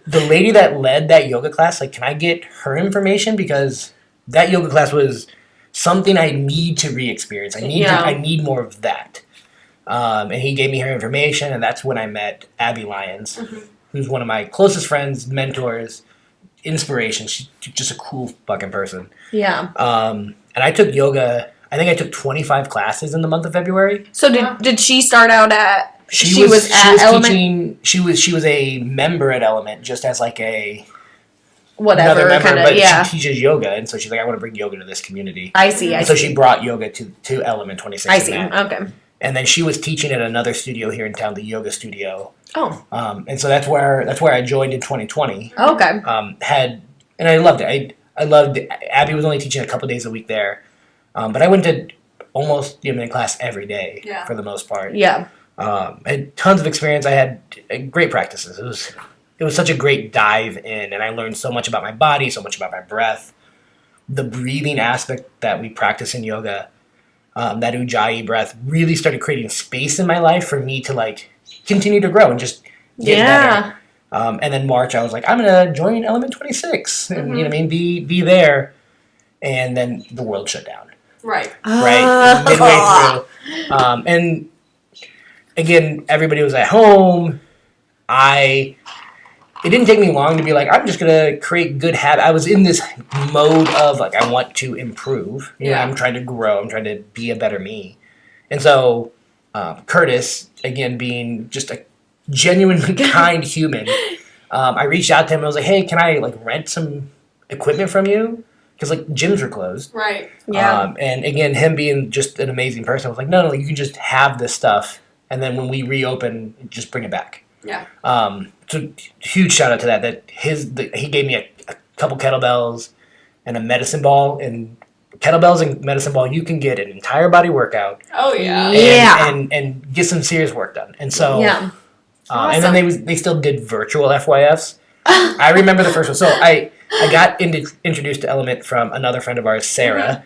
the lady that led that yoga class, like, can I get her information? Because that yoga class was something I need to re-experience. I need more of that. And he gave me her information, and that's when I met Abby Lyons, who's one of my closest friends, mentors, inspiration. She's just a cool fucking person. Yeah. And I took yoga. I think I took 25 classes in the month of February. So did she start out at? She was teaching. She was a member at Element, just as like a whatever member, kind of. but Yeah. she teaches yoga, and so she's like, I want to bring yoga to this community. I see. So she brought yoga to Element 26. I see. Okay. And then she was teaching at another studio here in town, the Yoga Studio. Oh. And so that's where I joined in 2020. Okay. And I loved it. I loved it. Abby was only teaching a couple days a week there, but I went to almost in class every day for the most part. Yeah. I had tons of experience. I had great practices. It was such a great dive in, and I learned so much about my body, so much about my breath, the breathing aspect that we practice in yoga. That Ujjayi breath really started creating space in my life for me to like continue to grow and just get better. And then March, I was like, I'm gonna join Element 26, and you know what I mean, be there. And then the world shut down. Right. Midway through. And again, everybody was at home. It didn't take me long to be like, I'm just gonna create good habits. I was in this mode of like, I want to improve. You know, I'm trying to grow. I'm trying to be a better me. And so, Curtis, again, being just a genuinely kind human, I reached out to him and I was like, hey, can I like rent some equipment from you? Because like gyms are closed. Right. Yeah. And again, him being just an amazing person, I was like, no, you can just have this stuff, and then when we reopen, just bring it back. Yeah. So huge shout out to that. He gave me a couple kettlebells and a medicine ball. And kettlebells and medicine ball, you can get an entire body workout. Oh yeah. And get some serious work done. And so awesome. And then they still did virtual FYFs. I remember the first one. So I got introduced to Element from another friend of ours, Sarah,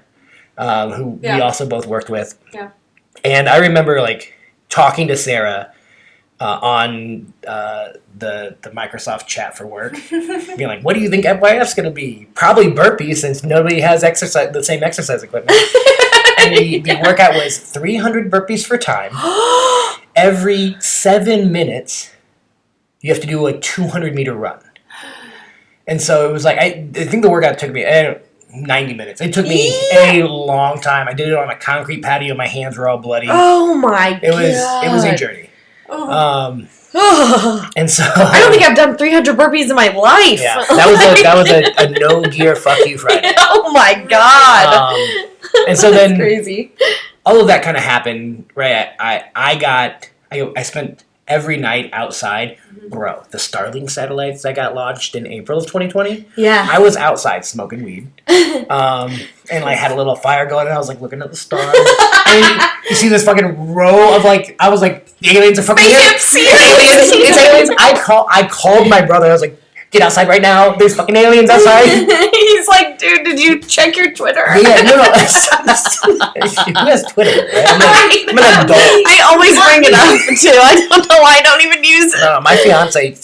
who we also both worked with. Yeah. And I remember like talking to Sarah on the Microsoft chat for work, being like, what do you think FYF's going to be? Probably burpees, since nobody has the same exercise equipment. And the workout was 300 burpees for time. Every 7 minutes, you have to do a 200-meter run. And so it was like, I think the workout took me 90 minutes. It took me a long time. I did it on a concrete patio. My hands were all bloody. Oh my god. It was a journey. And so I don't think I've done 300 burpees in my life. Yeah, that was a no gear fuck you Friday. Oh my god. And so then crazy. All of that kind of happened, right? I spent every night outside. Bro, the Starlink satellites that got launched in April of 2020. Yeah. I was outside smoking weed. And like had a little fire going, and I was like looking at the stars. And you see this fucking row of like, I was like, the aliens are fucking here. It's aliens. I called my brother. I was like, get outside right now. There's fucking aliens outside. He's like, dude, did you check your Twitter? Yeah, no. Who has Twitter? Right? I'm an adult. I always bring it up too. I don't know why I don't even use it. No, my fiance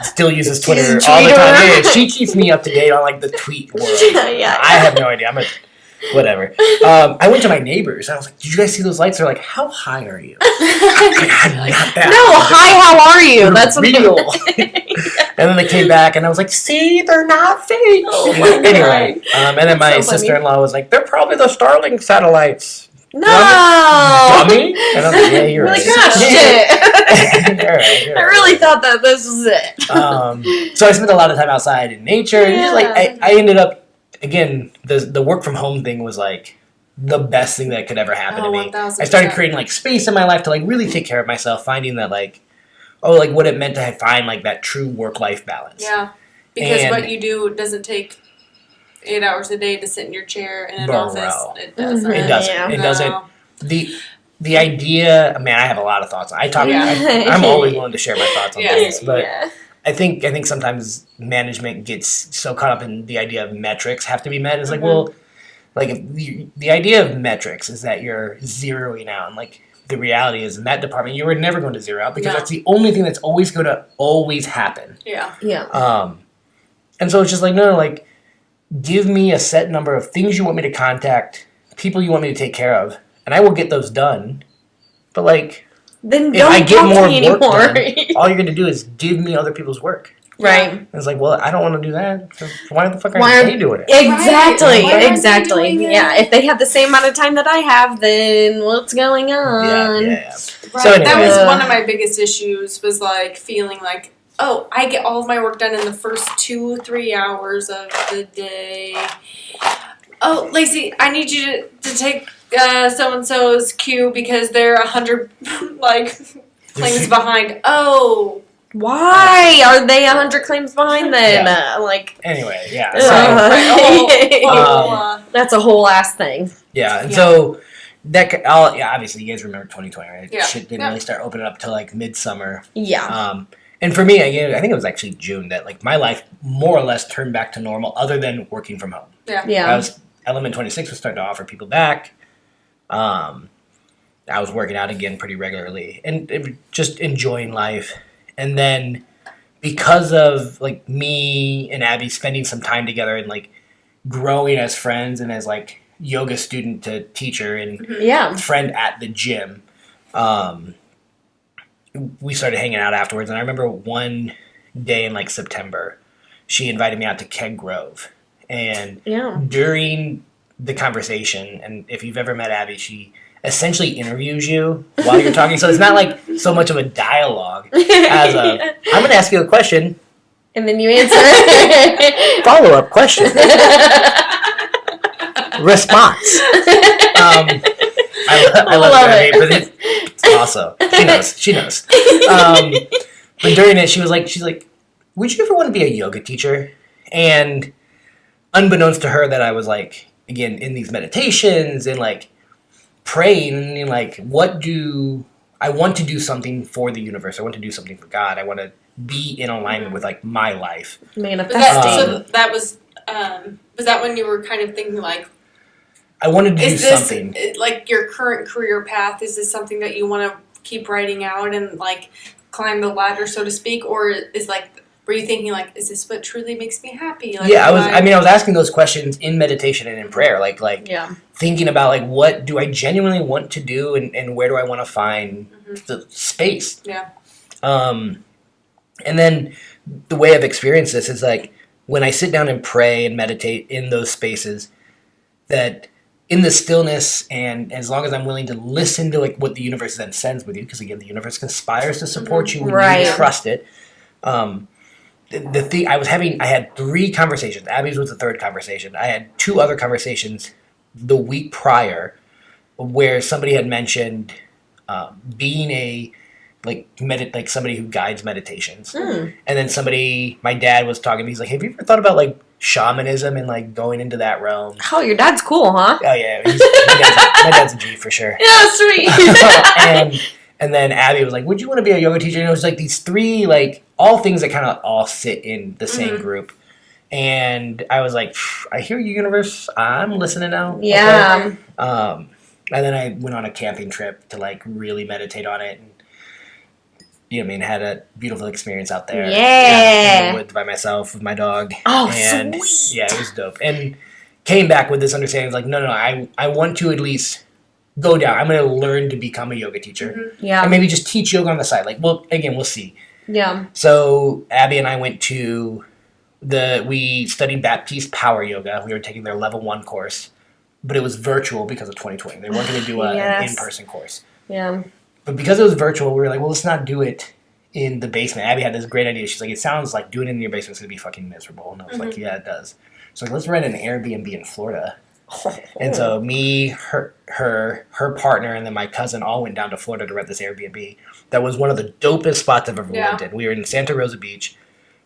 still uses Twitter all the time. Yeah, she keeps me up to date on like the tweet world. Yeah. I have no idea. Whatever. I went to my neighbors. And I was like, did you guys see those lights? They're like, how high are you? I'm like, not that. No, hi, how are you? That's real. And then they came back, and I was like, see, they're not fake. Oh my anyway, and then my sister-in-law was like, they're probably the Starlink satellites. No. Dummy? And I was like, yeah, you're right. Gosh, shit. You're right. I really thought that this was it. So I spent a lot of time outside in nature. And just like I ended up, again, the work from home thing was like the best thing that could ever happen to me. 1000%. I started creating like space in my life to like really take care of myself, finding that like what it meant to find like that true work-life balance. Yeah, because what you do doesn't take 8 hours a day to sit in your chair in an office. It doesn't. It doesn't. Yeah. It doesn't. The idea, man, I have a lot of thoughts. I'm always willing to share my thoughts on things, but I think sometimes management gets so caught up in the idea of metrics have to be met. It's like, well, like if the idea of metrics is that you're zeroing out, and like the reality is in that department you were never going to zero out because that's the only thing that's always going to always happen. Yeah. And so it's just like, no, like give me a set number of things you want me to contact, people you want me to take care of, and I will get those done. But like, then if don't I get talk more to me work anymore. done, all you're going to do is give me other people's work. Right. And it's like, well, I don't want to do that. So why the fuck Why are are they doing it? Exactly. Right. Why aren't they Exactly. doing Yeah. it? If they have the same amount of time that I have, then what's going on? Yeah. Right. So anyway, That was one of my biggest issues, was like feeling like, oh, I get all of my work done in the first 2-3 hours of the day. Oh, Lacey, I need you to take so-and-so's cue because they're 100 like claims behind. Oh. Why are they 100 claims behind then? Yeah. Anyway, yeah. So, that's a whole ass thing. yeah, and so that obviously you guys remember 2020, right? Yeah. Shit didn't really start opening up till like midsummer. Yeah. And for me, again, I think it was actually June that like my life more or less turned back to normal, other than working from home. Yeah. Element 26 was starting to offer people back. I was working out again pretty regularly and just enjoying life. And then because of like me and Abby spending some time together and like growing as friends and as like yoga student to teacher and friend at the gym, we started hanging out afterwards. And I remember one day in like September, she invited me out to Keg Grove. And during the conversation, and if you've ever met Abby, she essentially interviews you while you're talking. So it's not like so much of a dialogue as a, I'm going to ask you a question. And then you answer. Follow-up question. Response. I love it. But it's awesome. She knows. But during it, she's like, would you ever want to be a yoga teacher? And unbeknownst to her that I was like, again, in these meditations and like praying and like, I want to do something for the universe. I want to do something for God. I want to be in alignment with like my life. Manifesting. Was that when you were kind of thinking like, I wanted to do something. Like your current career path, is this something that you want to keep writing out and like climb the ladder, so to speak? Or is like, were you thinking like, is this what truly makes me happy? Like, yeah, I was asking those questions in meditation and in prayer, like thinking about like, what do I genuinely want to do, and where do I want to find the space? Yeah. And then the way I've experienced this is like when I sit down and pray and meditate in those spaces, that in the stillness and as long as I'm willing to listen to like what the universe then sends with you, because again, the universe conspires to support you when you trust it. I had 3 conversations. Abby's was the 3rd conversation. I had 2 other conversations the week prior where somebody had mentioned being a like somebody who guides meditations. And then my dad was talking to me. He's like, have you ever thought about like shamanism and like going into that realm? Oh, your dad's cool, huh? Oh yeah, my dad's a G for sure. Yeah, sweet. And then Abby was like, would you want to be a yoga teacher? And it was like these 3, like, all things that kind of all sit in the same group. And I was like, I hear you, universe. I'm listening now. Yeah. Okay. And then I went on a camping trip to, like, really meditate on it. And, you know what I mean, had a beautiful experience out there. Yeah. In the woods by myself with my dog. Oh, and, sweet. Yeah, it was dope. And came back with this understanding, like, no, I want to at least go down. I'm going to learn to become a yoga teacher. Yeah. And maybe just teach yoga on the side. Like, well, again, we'll see. Yeah. So Abby and I went to we studied Baptiste Power Yoga. We were taking their level 1 course, but it was virtual because of 2020. They weren't going to do an in-person course. Yeah. But because it was virtual, we were like, well, let's not do it in the basement. Abby had this great idea. She's like, it sounds like doing it in your basement is going to be fucking miserable. And I was like, yeah, it does. So let's rent an Airbnb in Florida. And so me, her partner, and then my cousin all went down to Florida to rent this Airbnb. That was one of the dopest spots I've ever lived in. We were in Santa Rosa Beach.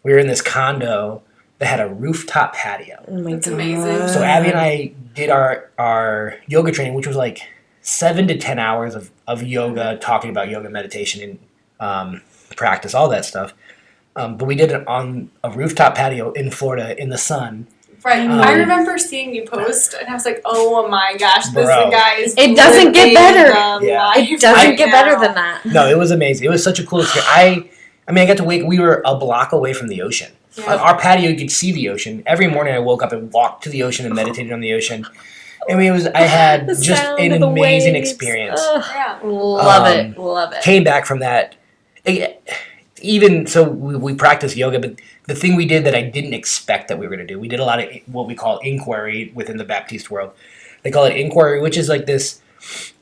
We were in this condo that had a rooftop patio. Oh my God. Amazing. So Abby and I did our yoga training, which was like 7 to 10 hours of yoga, talking about yoga, meditation, and practice, all that stuff. But we did it on a rooftop patio in Florida in the sun. Right. I remember seeing you post, and I was like, oh my gosh, this guy is It doesn't get better. It doesn't get better than that. No, it was amazing. It was such a cool experience. I mean, I got to we were a block away from the ocean. Yeah. On our patio, you could see the ocean. Every morning I woke up and walked to the ocean and meditated on the ocean. I mean, I had The just sound an of the amazing waves. experience. Yeah. Love it. Came back from that. Even so, we practiced yoga, but the thing we did that I didn't expect that we were going to do, we did a lot of what we call inquiry within the Baptiste world. They call it inquiry, which is like this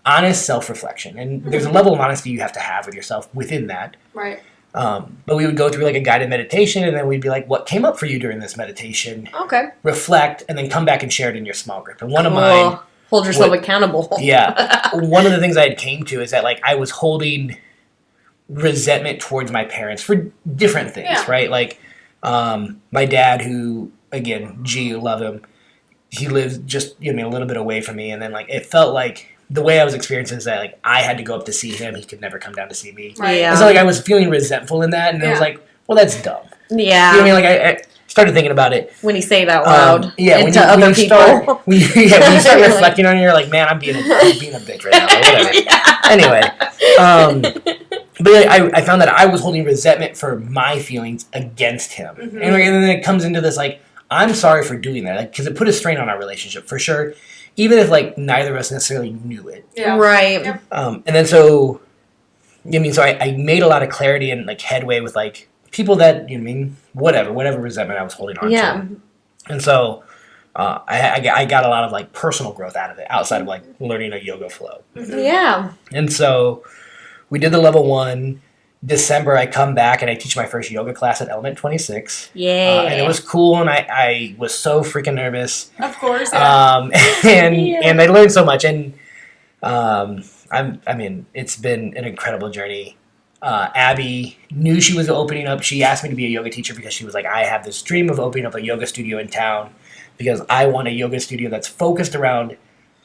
honest self-reflection. And there's a level of honesty you have to have with yourself within that. Right. But we would go through like a guided meditation, and then we'd be like, what came up for you during this meditation? Okay. Reflect, and then come back and share it in your small group. And one of mine... Hold yourself accountable. Yeah. One of the things I had came to is that like I was holding resentment towards my parents for different things, right? Like my dad, who, again, love him, he lives just, a little bit away from me, and then like it felt like the way I was experiencing is that like I had to go up to see him, he could never come down to see me. Right. Yeah. And so like I was feeling resentful in that, and I was like, well, that's dumb. Yeah. You know what I mean? Like I started thinking about it. When you say it out loud when other people. When you start reflecting on it, you're like, man, I'm being a bitch right now. Or whatever. Anyway. But I found that I was holding resentment for my feelings against him. Mm-hmm. And then it comes into this, like, I'm sorry for doing that. Because it put a strain on our relationship, for sure. Even if, like, neither of us necessarily knew it. Yeah. Right. Yeah. And then so I made a lot of clarity and, like, headway with, like, people that, whatever resentment I was holding on to. And so I got a lot of, like, personal growth out of it, outside of, like, learning a yoga flow. Mm-hmm. Yeah. And so we did the level 1. December, I come back and I teach my first yoga class at Element 26. Yeah. And it was cool, and I was so freaking nervous. Of course, yeah. And I learned so much, and it's been an incredible journey. Abby knew she was opening up. She asked me to be a yoga teacher because she was like, I have this dream of opening up a yoga studio in town because I want a yoga studio that's focused around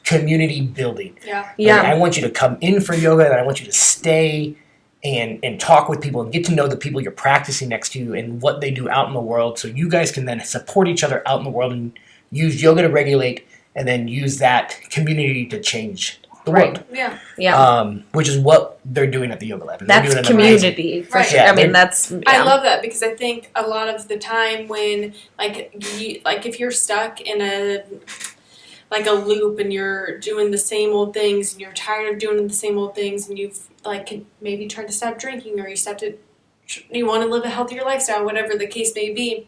community building. Yeah. Like, I want you to come in for yoga, and I want you to stay and talk with people and get to know the people you're practicing next to you and what they do out in the world, so you guys can then support each other out in the world and use yoga to regulate, and then use that community to change the world. Yeah. Yeah. Which is what they're doing at the Yoga Lab. And that's community, for sure. Yeah, I mean, that's... Yeah. I love that, because I think a lot of the time when, if you're stuck in a loop and you're doing the same old things and you're tired of doing the same old things, and you've maybe tried to stop drinking, or you want to live a healthier lifestyle, whatever the case may be,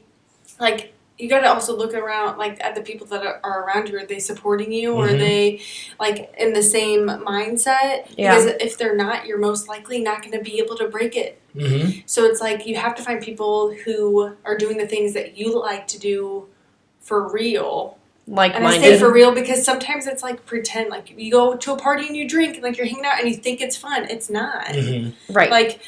you got to also look around at the people that are around you. Are they supporting you? Or are they in the same mindset? Yeah. Because if they're not, you're most likely not going to be able to break it. Mm-hmm. So it's you have to find people who are doing the things that you like to do for real. And I say for real because sometimes it's pretend. You go to a party and you drink, and you're hanging out and you think it's fun. It's not. Mm-hmm. Right.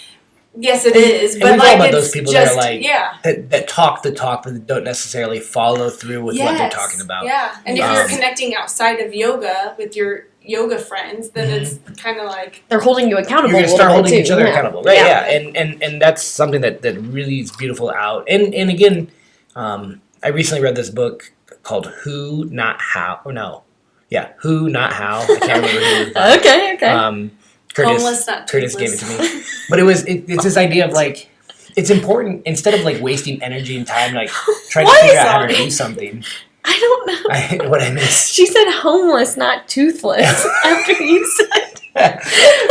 Yes, it is. But we've all met those it's people just, that are that talk the talk, but don't necessarily follow through with what they're talking about. Yeah, and if you're connecting outside of yoga with your yoga friends, then it's kind of they're holding you accountable. You're gonna start holding each other accountable, right? Yeah. And that's something that really is beautiful out. And again, I recently read this book called Who Not How. Oh no, yeah, Who Not How. I can't remember who. Okay. Curtis gave it to me, but it's this idea of it's important, instead of wasting energy and time trying to figure out how to do something. I don't know what I missed. She said homeless, not toothless. After you said,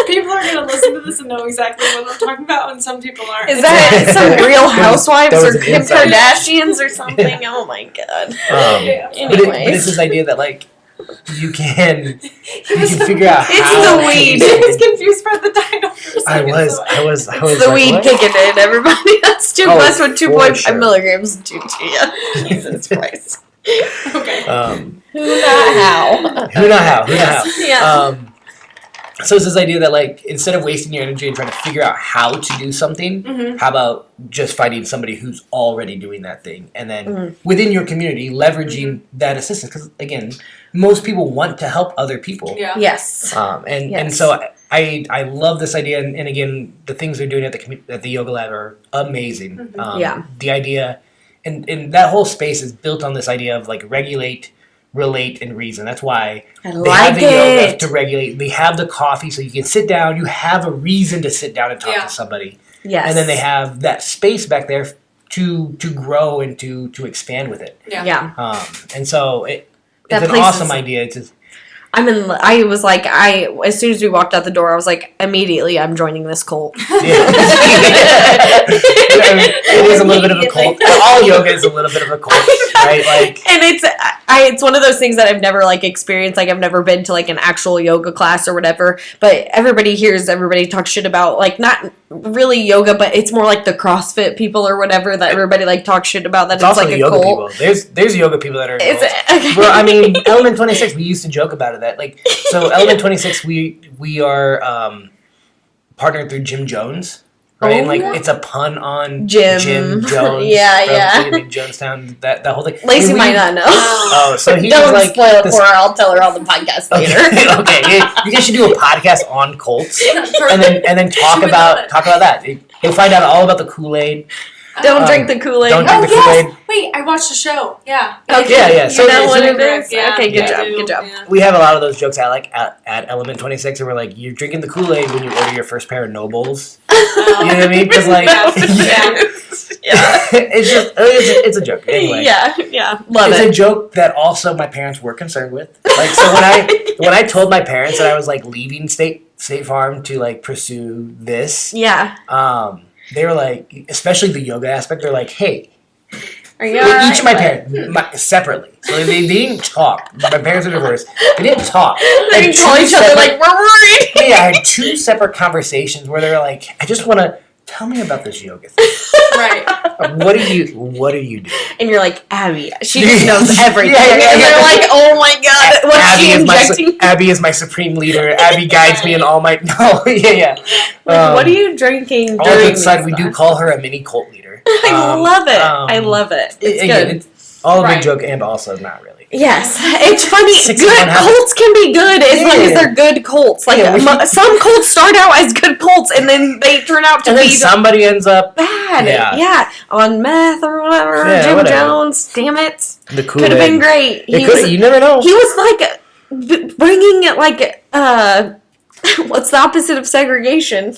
people are gonna listen to this and know exactly what I'm talking about, and some people aren't. Is that some Real Housewives or Kim Kardashians or something? Oh my god. But it's this idea that you can figure out it's how the weed. He was confused by the title for a second. I was it's the weed kicking in, everybody. That's 2 plus with 2.5 milligrams due to you. Jesus Christ. Okay. Who not how? Yeah. So it's this idea that instead of wasting your energy and trying to figure out how to do something, how about just finding somebody who's already doing that thing, and then within your community leveraging that assistance, because again, most people want to help other people. Yeah. Yes. And so I love this idea, and again, the things they're doing at the Yoga Lab are amazing. The idea, and that whole space is built on this idea of regulate, relate, and reason. That's why they have the yoga to regulate. They have the coffee so you can sit down. You have a reason to sit down and talk to somebody. Yes. And then they have that space back there to grow and to expand with it. Yeah. And so it's an awesome idea. I was like, as soon as we walked out the door, I was like, immediately, I'm joining this cult. Yeah. It is a little bit of a cult. All yoga is a little bit of a cult, right? Like, and it's one of those things that I've never like experienced. Like I've never been to like an actual yoga class or whatever. But everybody talk shit about like not really yoga, but it's more like the CrossFit people or whatever that everybody like talks shit about. That it's like a yoga cult. People. There's yoga people that are. Okay. Well, I mean, Element 26. We used to joke about it. That like so Element 26. We are partnered through Jim Jones. Right, and like it's a pun on Jim Jones. Yeah. From Jonestown, that whole thing. Lacey might not know. Oh, so he don't was like spoil it for her. I'll tell her on the podcast later. Okay. You guys should do a podcast on cults, and then talk about that. You'll find out all about the Kool-Aid. Don't drink the Kool-Aid. Don't drink the Kool-Aid. Yes. Wait, I watched the show. Yeah. Okay. Yeah. So you know what it is? Yeah. Okay, good job. Yeah. We have a lot of those jokes at Element 26, and we're like, you're drinking the Kool-Aid when you order your first pair of Nobles. You know what I mean? Because like, it's a joke. Anyway. Yeah. Love it. It's a joke that also my parents were concerned with. Like, so when I told my parents that I was like leaving State Farm to like pursue this, they were like, especially the yoga aspect, they're like, hey, are you each of my parents, separately. So they didn't talk. My parents are divorced. They didn't talk. They didn't call each other like, we're worried. Yeah, I had two separate conversations where they're like, I just want to, tell me about this yoga thing. Right. What are you doing? And you're like, Abby, she just knows everything. Yeah. And they're like, oh my god, what's she injecting? Abby is my supreme leader. Abby guides me in all my, Like, what are you drinking all during jokes aside, we do call her a mini cult leader. I love it. It's good. It's all a big joke and also not really. Yes, it's funny. Good cults can be good as long as they're good cults. Like some cults start out as good cults and then they turn out to be somebody ends up bad. Yeah, on meth or whatever. Yeah, Jim whatever. Jones. Damn it. The Kool-Aid. Could have been great. You never know. He was like bringing like what's the opposite of segregation?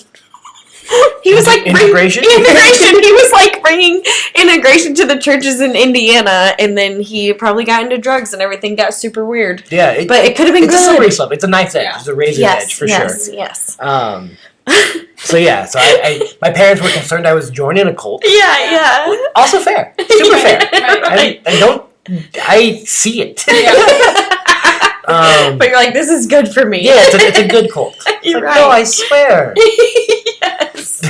He was like integration. He was like bringing integration to the churches in Indiana, and then he probably got into drugs, and everything got super weird. Yeah, but it could have been good. It's a slippery slope. It's a knife's edge. It's a razor's edge for sure. Yes. So I my parents were concerned I was joining a cult. Yeah. Also fair, super fair. Right. I see it. But you're like, this is good for me. Yeah, it's a good cult. You're like, right. No, I swear. Yes.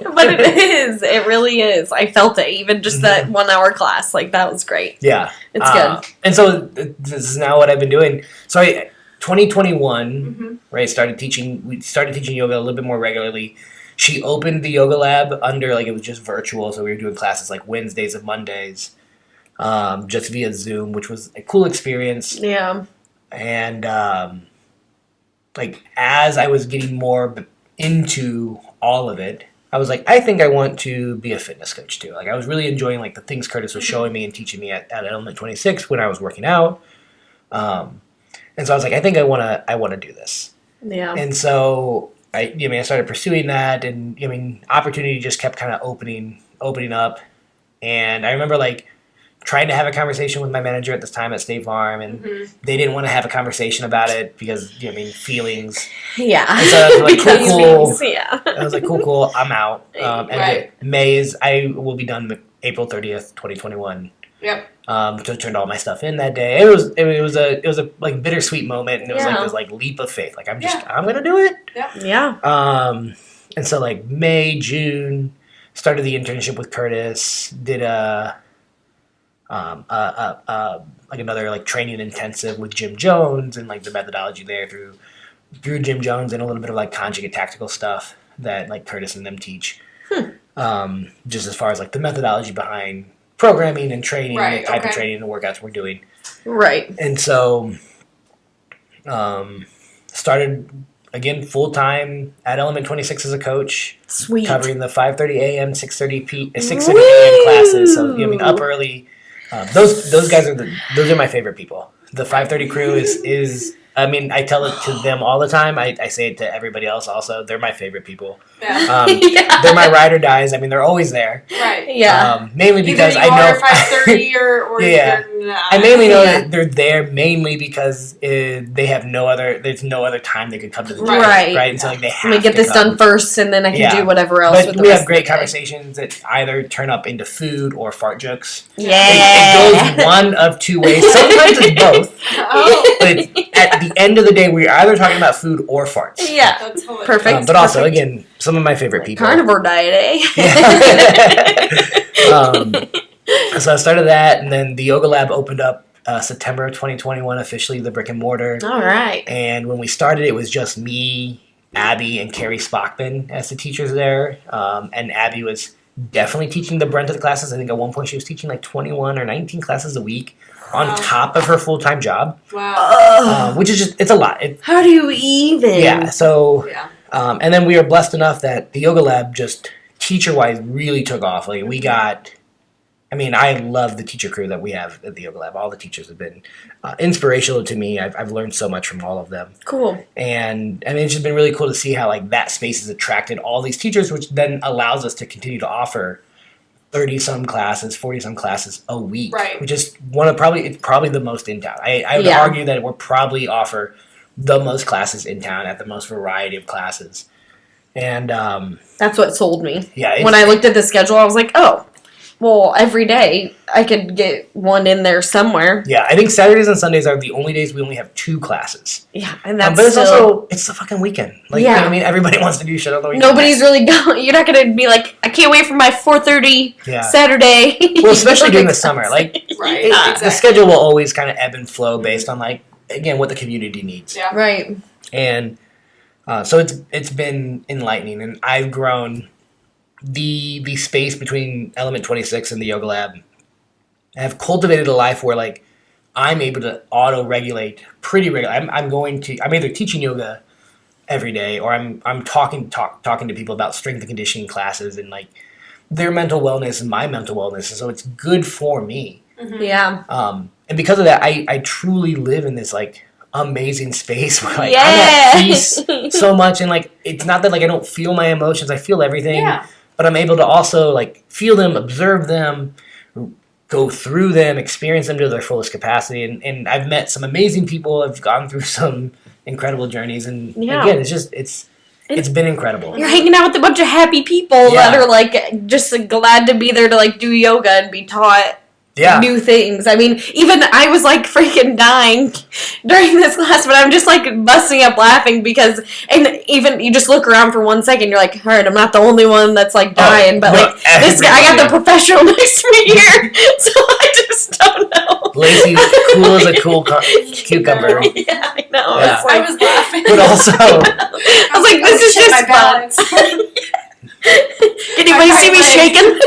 But it is. It really is. I felt it. Even just that 1 hour class. Like, that was great. Yeah. It's good. And so this is now what I've been doing. So 2021, right, we started teaching yoga a little bit more regularly. She opened the yoga lab under, like, it was just virtual. So we were doing classes like Wednesdays and Mondays, just via Zoom, which was a cool experience. Yeah. And like as I was getting more into all of it, I was like, I think I want to be a fitness coach too. Like I was really enjoying like the things Curtis was showing me and teaching me at Element 26 when I was working out. And so I was like, I think I want to do this. Yeah. And so I started pursuing that, and opportunity just kept kind of opening up. And I remember like trying to have a conversation with my manager at this time at State Farm, and they didn't want to have a conversation about it because, feelings. Yeah. And so I was like, cool. Yeah. I was like, cool, I'm out. And I will be done April 30th, 2021. Yep. So I turned all my stuff in that day. It was a like bittersweet moment, and it was like this like leap of faith. Like I'm gonna do it. Yeah. And so like May, June, started the internship with Curtis, did like another like training intensive with Jim Jones and like the methodology there through Jim Jones, and a little bit of like conjugate tactical stuff that like Curtis and them teach. Just as far as like the methodology behind programming and training, the type of training and workouts we're doing. Right. And so started again full time at Element 26 as a coach. Sweet. Covering the 5:30 a.m., 6:30 a.m. classes. So up early. Those guys those are my favorite people. The 5:30 crew is I tell it to them all the time. I say it to everybody else also. They're my favorite people. They're my ride or dies. I mean, they're always there. Right. Yeah. Mainly because Either you I know. are 5:30 or you're not. I mainly know that they're there mainly because they have no other. There's no other time they could come to the gym. Right. Right. And so like they have Let me get to this come. done first, and then I can do whatever else. But with the we rest have great of the day. conversations that either turn up into food or fart jokes. Yeah. It goes one of two ways. Sometimes it's both. But at the end of the day, we're either talking about food or farts. Yeah. That's hilarious. Perfect. But also, again, some of my favorite people. Carnivore diet, So I started that, and then the yoga lab opened up September 2021, officially the brick and mortar. All right. And when we started, it was just me, Abby, and Carrie Spockman as the teachers there. And Abby was definitely teaching the brunt of the classes. I think at one point she was teaching like 21 or 19 classes a week on top of her full-time job. Wow. Which is just, it's a lot. How do you even? Yeah, so, Yeah. and then we were blessed enough that the yoga lab just teacher-wise really took off. Like we got, I mean, I love the teacher crew that we have at the yoga lab. All the teachers have been inspirational to me. I've learned so much from all of them. Cool. And I mean, it's just been really cool to see how like that space has attracted all these teachers, which then allows us to continue to offer 30-some classes, 40-some classes a week. Right. Which is it's probably the most in town. I would Yeah. argue that we're probably offer the most classes in town at the most variety of classes. And That's what sold me. yeah, When I looked at the schedule, I was like, oh, well, every day I could get one in there somewhere. yeah, I think Saturdays and Sundays are the only days we only have 2 classes. Yeah, and that's But it's still, also, it's the fucking weekend. Like, you know Yeah. what I mean? Everybody wants to do shit on the weekend. nobody's really going. You're not going to be like, I can't wait for my 4:30 Yeah. Saturday. Well, especially during the Like, summer. Like, Right. the schedule will always kind of ebb and flow based on, like, again, what the community needs. Yeah. Right. And so it's been enlightening, and I've grown the space between Element 26 and the yoga lab. I have cultivated a life where like I'm able to auto regulate pretty regularly. I'm either teaching yoga every day or I'm talking to people about strength and conditioning classes and like their mental wellness and my mental wellness, and so it's good for me. Yeah. And because of that, I truly live in this like amazing space where like Yeah. I'm at peace so much, and like it's not that like I don't feel my emotions, I feel everything, Yeah. but I'm able to also like feel them, observe them, go through them, experience them to their fullest capacity, and I've met some amazing people. I've gone through some incredible journeys, and Yeah. again, it's been incredible. You're hanging out with a bunch of happy people Yeah. that are like just glad to be there to like do yoga and be taught Yeah. new things. I mean, even I was like freaking dying during this class, but I'm just like busting up laughing because, and even you just look around for 1 second, you're like, all right, I'm not the only one that's like dying, but no, like this guy, I got the everybody. professional next to me here, so I just don't know. Lacey's cool as a cool cucumber. Yeah, I know. Yeah. It's like, I was laughing. But also, I was like, this is Shit, just my fun. balance. Can anybody see me shaking?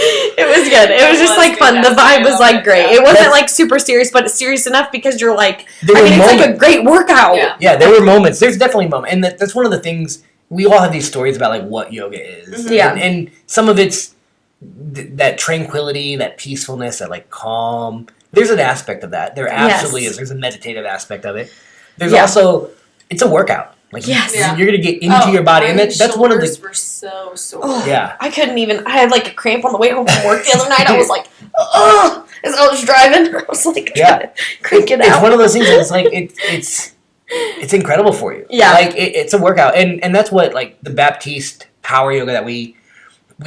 It was good. It was just like fun. The vibe was like great. It wasn't like super serious, but it's serious enough because you're like, There I were mean, it's like a moments. great workout. Yeah. Yeah, there were moments. There's definitely moments, and that's one of the things we all have these stories about, like what yoga is. Yeah. and some of it's that tranquility, that peacefulness, that like calm. There's an aspect of that. There absolutely Yes. is. There's a meditative aspect of it. There's Yeah. also it's a workout. Like Yes. Yeah. you're gonna get into your body, and my that's one of the shoulders were so sore. Oh, yeah. I couldn't even. I had like a cramp on the way home from work the other night. I was like, oh, as I was driving, I was like, Yeah. trying to crank it It's out. one of those things that it's like it's incredible for you. Yeah. Like it's a workout, and that's what like the Baptiste power yoga that we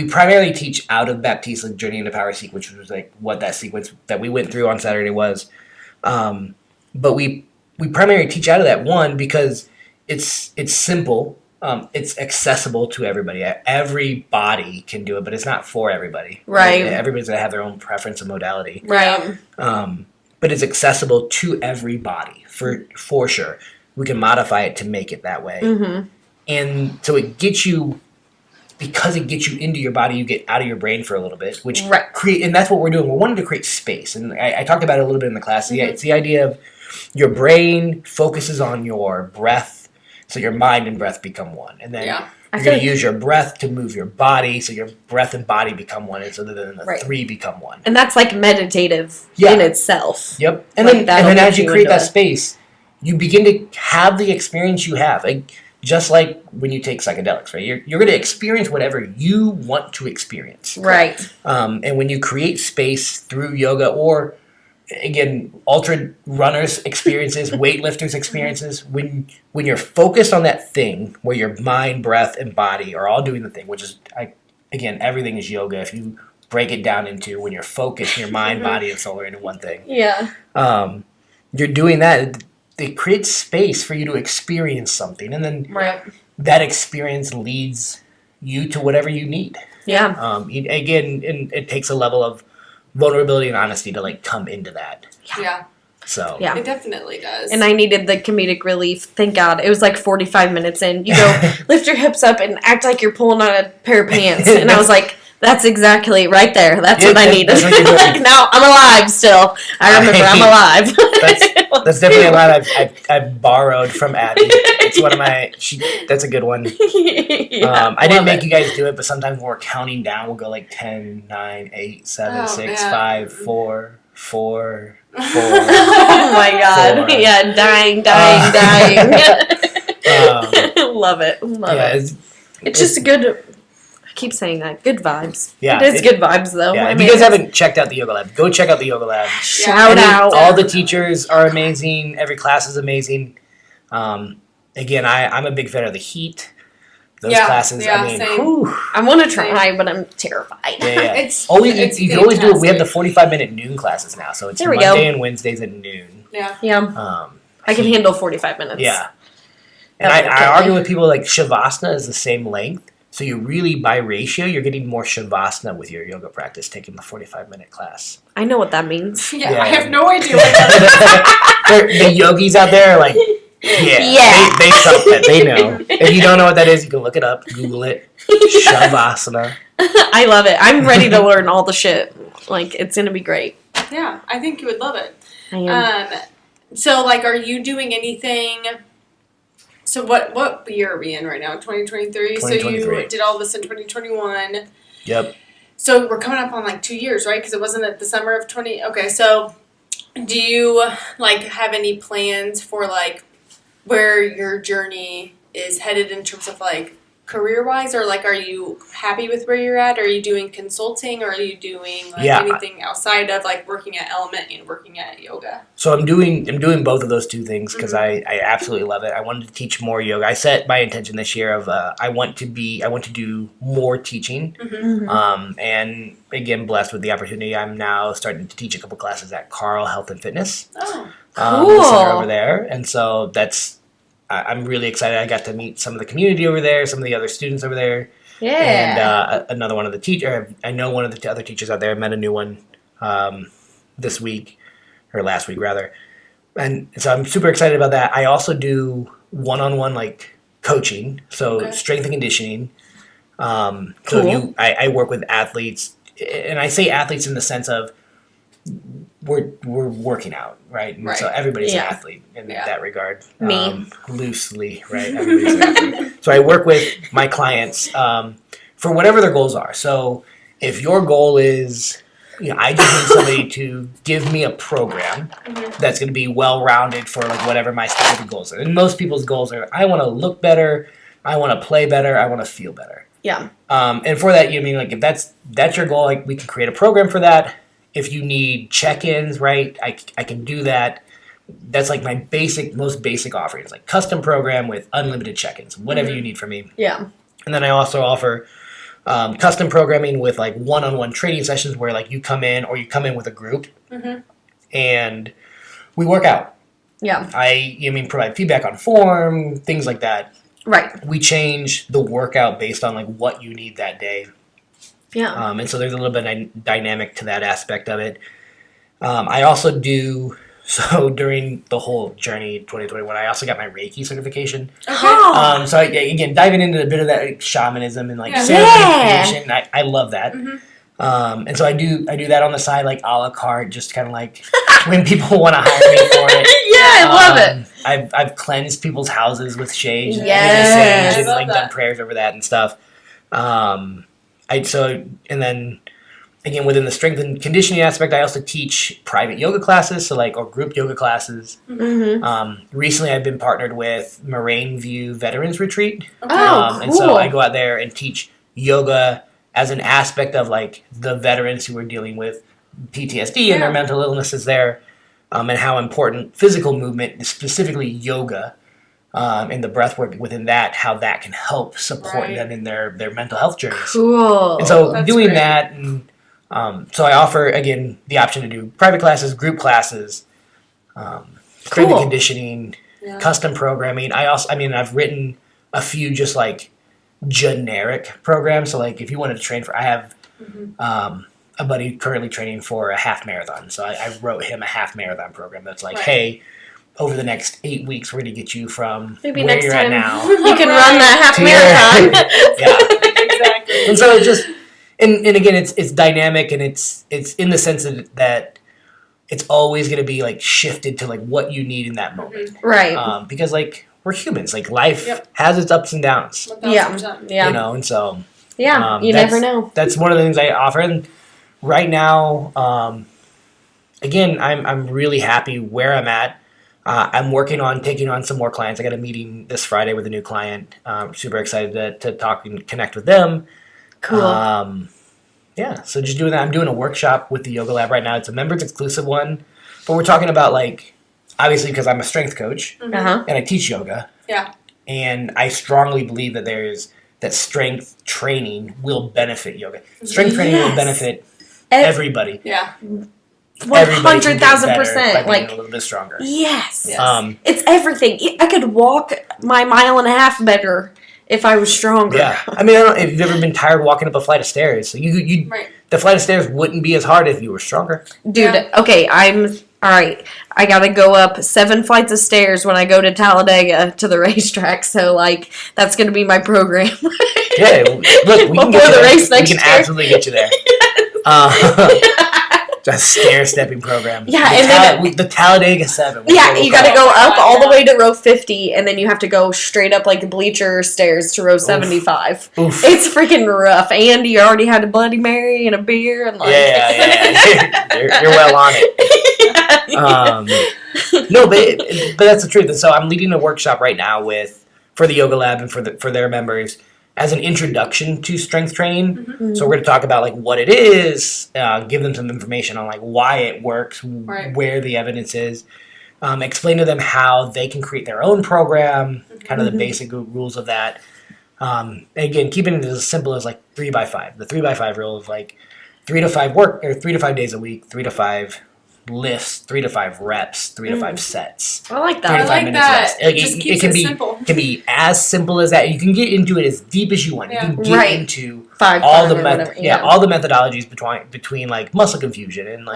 primarily teach out of Baptiste, like Journey into Power sequence, which was like what that sequence that we went through on Saturday was. But we primarily teach out of that one because it's simple. It's accessible to everybody. Everybody can do it, but it's not for everybody. Right. Everybody's gonna have their own preference and modality. Right. But it's accessible to everybody for sure. We can modify it to make it that way. Mm-hmm. And so it gets you, because it gets you into your body, you get out of your brain for a little bit, which Right. and that's what we're doing. We're wanting to create space. And I talked about it a little bit in the class. Mm-hmm. Yeah, it's the idea of your brain focuses on your breath, so your mind and breath become one. And then Yeah. I you're feel going to like- use your breath to move your body, so your breath and body become one, and so then the Right. three become one. And that's like meditative Yeah. in itself. Yep. And Like, then that'll as get you you create into that it. space, you begin to have the experience you have. Like just like when you take psychedelics, right? You're going to experience whatever you want to experience. Right. And when you create space through yoga or, again, ultra runners experiences, weightlifters experiences, when you're focused on that thing where your mind, breath, and body are all doing the thing, which is, again, everything is yoga. If you break it down into when you're focused, your mind, body, and soul are into one thing. Yeah. You're doing that. It creates space for you to experience something, and then that experience leads you to whatever you need. Yeah. Again, it takes a level of vulnerability and honesty to like come into that. Yeah. So yeah, it definitely does. And I needed the comedic relief. Thank God. It was like 45 minutes in. You go lift your hips up and act like you're pulling on a pair of pants, and I was like, that's exactly right there. That's what I needed. Like, now I'm alive still. I remember I'm alive. That's definitely a line I've borrowed from Abby. It's one of my. That's a good one. I didn't make you guys do it, but sometimes when we're counting down, we'll go like 10, 9, 8, 7, 6, 5, 4, 4, 4. Oh my God! 4. Yeah, dying. Love it. Love it. It's just a good. I keep saying that. Good vibes. Yeah. It is good vibes, though. Yeah, if you guys haven't checked out the Yoga Lab, go check out the Yoga Lab. Shout out. All the teachers are amazing. Every class is amazing. Again, I'm a big fan of the heat. Those classes, I mean, I want to try, but I'm terrified. Yeah. You can always do it. We have the 45-minute noon classes now, so it's Monday and Wednesdays at noon. Yeah. I can handle 45 minutes. Yeah. And I argue with people like Shavasana is the same length. So you really, by ratio, you're getting more Shavasana with your yoga practice, taking the 45-minute class. I know what that means. Yeah. I have no idea what that is. The yogis out there are like, they suck that. They know. If you don't know what that is, you can look it up, Google it. Shavasana. I love it. I'm ready to learn all the shit. Like, it's going to be great. Yeah, I think you would love it. I am. So, like, are you doing anything... So what year are we in right now? 2023? So you did all this in 2021. Yep. So we're coming up on like 2 years, right? Because it wasn't at the summer of 20... Okay, so do you like have any plans for like where your journey is headed in terms of like career-wise? Or like are you happy with where you're at? Are you doing consulting? Or are you doing like anything outside of like working at Element and working at yoga? So I'm doing both of those two things because I absolutely love it. I wanted to teach more yoga. I set my intention this year of I want to do more teaching. And again, blessed with the opportunity, I'm now starting to teach a couple classes at Carl Health and Fitness. Cool. The center over there. And so I'm really excited. I got to meet some of the community over there, some of the other students over there. Yeah. And another one of the teachers, I know one of the other teachers out there. I met a new one this week, or last week rather. And so I'm super excited about that. I also do one-on-one like coaching, so strength and conditioning. So I work with athletes, and I say athletes in the sense of we're working out, right? And so everybody's an athlete in that regard. Me. Loosely, right? Everybody's an athlete. So I work with my clients for whatever their goals are. So if your goal is, I just need somebody to give me a program that's going to be well-rounded for like whatever my specific goals are. And most people's goals are, I want to look better, I want to play better, I want to feel better. Yeah. And for that, like if that's your goal, like we can create a program for that. If you need check-ins, right, I can do that. That's like my most basic offerings, like custom program with unlimited check-ins, whatever you need from me. Yeah. And then I also offer custom programming with like one-on-one training sessions where like you come in with a group and we work out. Yeah. I provide feedback on form, things like that. Right. We change the workout based on like what you need that day. Yeah. And so there's a little bit of dynamic to that aspect of it. I also do, so during the whole journey 2021, I also got my Reiki certification. Okay. So again, diving into a bit of that like, shamanism and like certification, I love that. And so I do that on the side, like a la carte, just kind of like when people want to hire me for it. Yeah, I love it. I've cleansed people's houses with sage, and like done prayers over that and stuff. And then again, within the strength and conditioning aspect, I also teach private yoga classes, or group yoga classes. Recently, I've been partnered with Moraine View Veterans Retreat. Okay. Cool. And so I go out there and teach yoga as an aspect of the veterans who are dealing with PTSD and their mental illnesses there, and how important physical movement, specifically yoga, and the breath work within that, how that can help support them in their mental health journeys. Cool. And so doing that, and so I offer, again, the option to do private classes, group classes, strength and conditioning, custom programming. I've written a few just generic programs. So if you wanted to train I have a buddy currently training for a half marathon. So I wrote him a half marathon program that's hey, over the next 8 weeks, we're going to get you from maybe where next you're time at now. You can run that half marathon. Exactly. And so it just, and again, it's dynamic, and it's in the sense that it's always going to be shifted to what you need in that moment. Right. Because we're humans. Life has its ups and downs. 1,000%. Yeah. And so you never know. That's one of the things I offer. And right now, again, I'm really happy where I'm at. I'm working on taking on some more clients. I got a meeting this Friday with a new client. Super excited to talk and connect with them. Cool. So just doing that. I'm doing a workshop with the Yoga Lab right now. It's a members exclusive one, but we're talking about obviously because I'm a strength coach and I teach yoga. Yeah. And I strongly believe that strength training will benefit yoga. Strength training will benefit everybody. Yeah. 100,000%. Being a little bit stronger. Yes. It's everything. I could walk my mile and a half better if I was stronger. Yeah. I don't know if you've ever been tired walking up a flight of stairs. So the flight of stairs wouldn't be as hard if you were stronger. Dude, okay, all right. I gotta go up 7 flights of stairs when I go to Talladega to the racetrack. So that's gonna be my program. Yeah. Look, we can get you there. We can absolutely get you there. A stair-stepping program. Yeah, and then the Talladega 7. You got to go up all the way to row 50, and then you have to go straight up bleacher stairs to row 75. Oof. It's freaking rough, and you already had a Bloody Mary and a beer, and yeah. You're well on it. No, but that's the truth. And so I'm leading a workshop right now for the Yoga Lab and for their members, as an introduction to strength training. Mm-hmm. So we're going to talk about what it is, give them some information on why it works, where the evidence is, explain to them how they can create their own program, kind of the basic rules of that. Again, keeping it as simple as 3x5. The 3x5 rule of 3 to 5 days a week, 3 to 5 lifts, 3 to 5 reps, 3 to 5 sets. I like that. 3 to 5 minutes rest. Just keeps it simple. It can be as simple as that. You can get into it as deep as you want. You can get into all the methodologies between muscle confusion and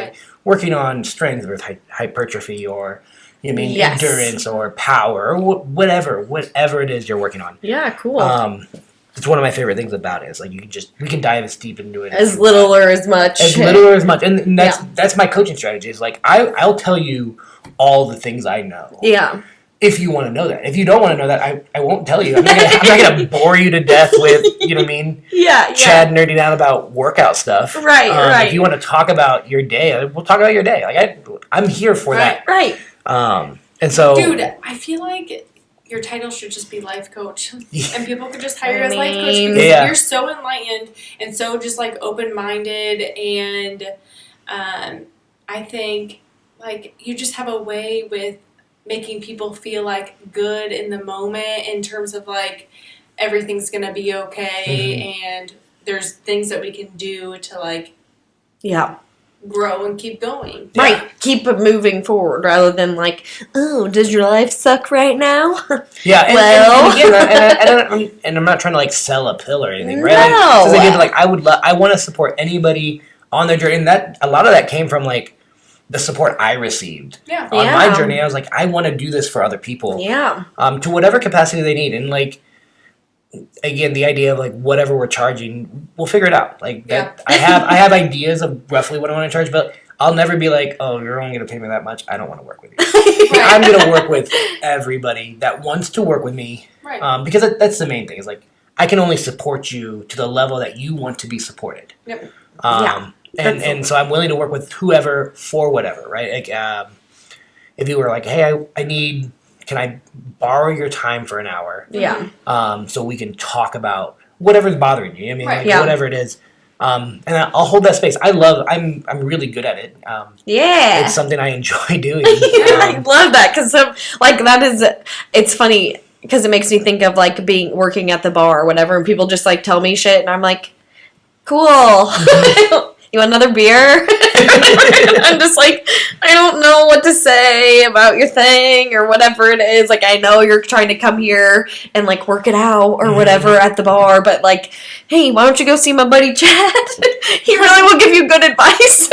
working on strength with hypertrophy or endurance or power or whatever it is you're working on. Yeah, cool. It's one of my favorite things about it. Is we can dive as deep into it as little or as much. And that's my coaching strategy. Is I'll tell you all the things I know. Yeah. If you want to know that. If you don't want to know that, I won't tell you. I'm not gonna bore you to death with Yeah. Chad nerding out about workout stuff. Right. If you want to talk about your day, we'll talk about your day. I'm here for that. Right. And so, dude, I feel your title should just be life coach, and people could just hire you as life coach because you're so enlightened and so just open-minded, and I think you just have a way with making people feel good in the moment in terms of everything's gonna be okay, and there's things that we can do to grow and keep going. Right. Keep it moving forward rather than oh, does your life suck right now? Yeah. And I'm not trying to sell a pill or anything, right? No. I want to support anybody on their journey, and that a lot of that came from the support I received on my journey. I was I want to do this for other people. Yeah. To whatever capacity they need, and again, the idea of whatever we're charging, we'll figure it out. That I have ideas of roughly what I want to charge, but I'll never be oh, you're only going to pay me that much. I don't want to work with you. I'm going to work with everybody that wants to work with me. Right. Because that's the main thing. Is I can only support you to the level that you want to be supported. Yep. And so I'm willing to work with whoever for whatever, right? Like, if you were like, hey, can I borrow your time for an hour? Yeah. So we can talk about whatever's bothering you. I mean, Right. whatever it is. And I'll hold that space. I'm really good at it. Yeah. It's something I enjoy doing. I love that because it's funny because it makes me think of like working at the bar or whatever, and people just like tell me shit, and I'm like, cool. You want another beer? I'm just like, I don't know what to say about your thing or whatever it is. Like, I know you're trying to come here and like work it out or whatever at the bar, but like, hey, why don't you go see my buddy Chad? He really will give you good advice.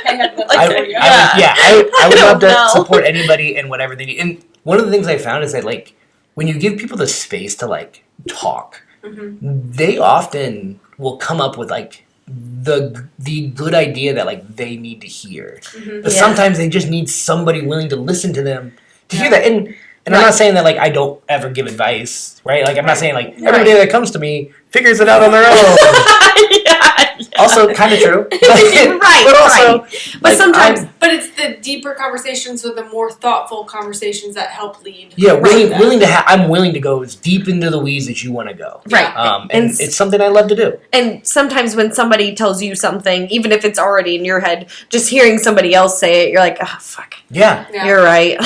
I would love to support anybody and whatever they need. And one of the things I found is that like when you give people the space to like talk, they often will come up with like the good idea that like they need to hear. But sometimes they just need somebody willing to listen to them to hear that. And I'm not saying that like I don't ever give advice, right? Like I'm not saying like everybody that comes to me figures it out on their own. Also kind of true. But sometimes but it's the deeper conversations or the more thoughtful conversations that help lead. Yeah, I'm willing to go as deep into the weeds as you want to go. Right. And it's something I love to do. And sometimes when somebody tells you something, even if it's already in your head, just hearing somebody else say it, you're like, oh, fuck. Yeah. You're right.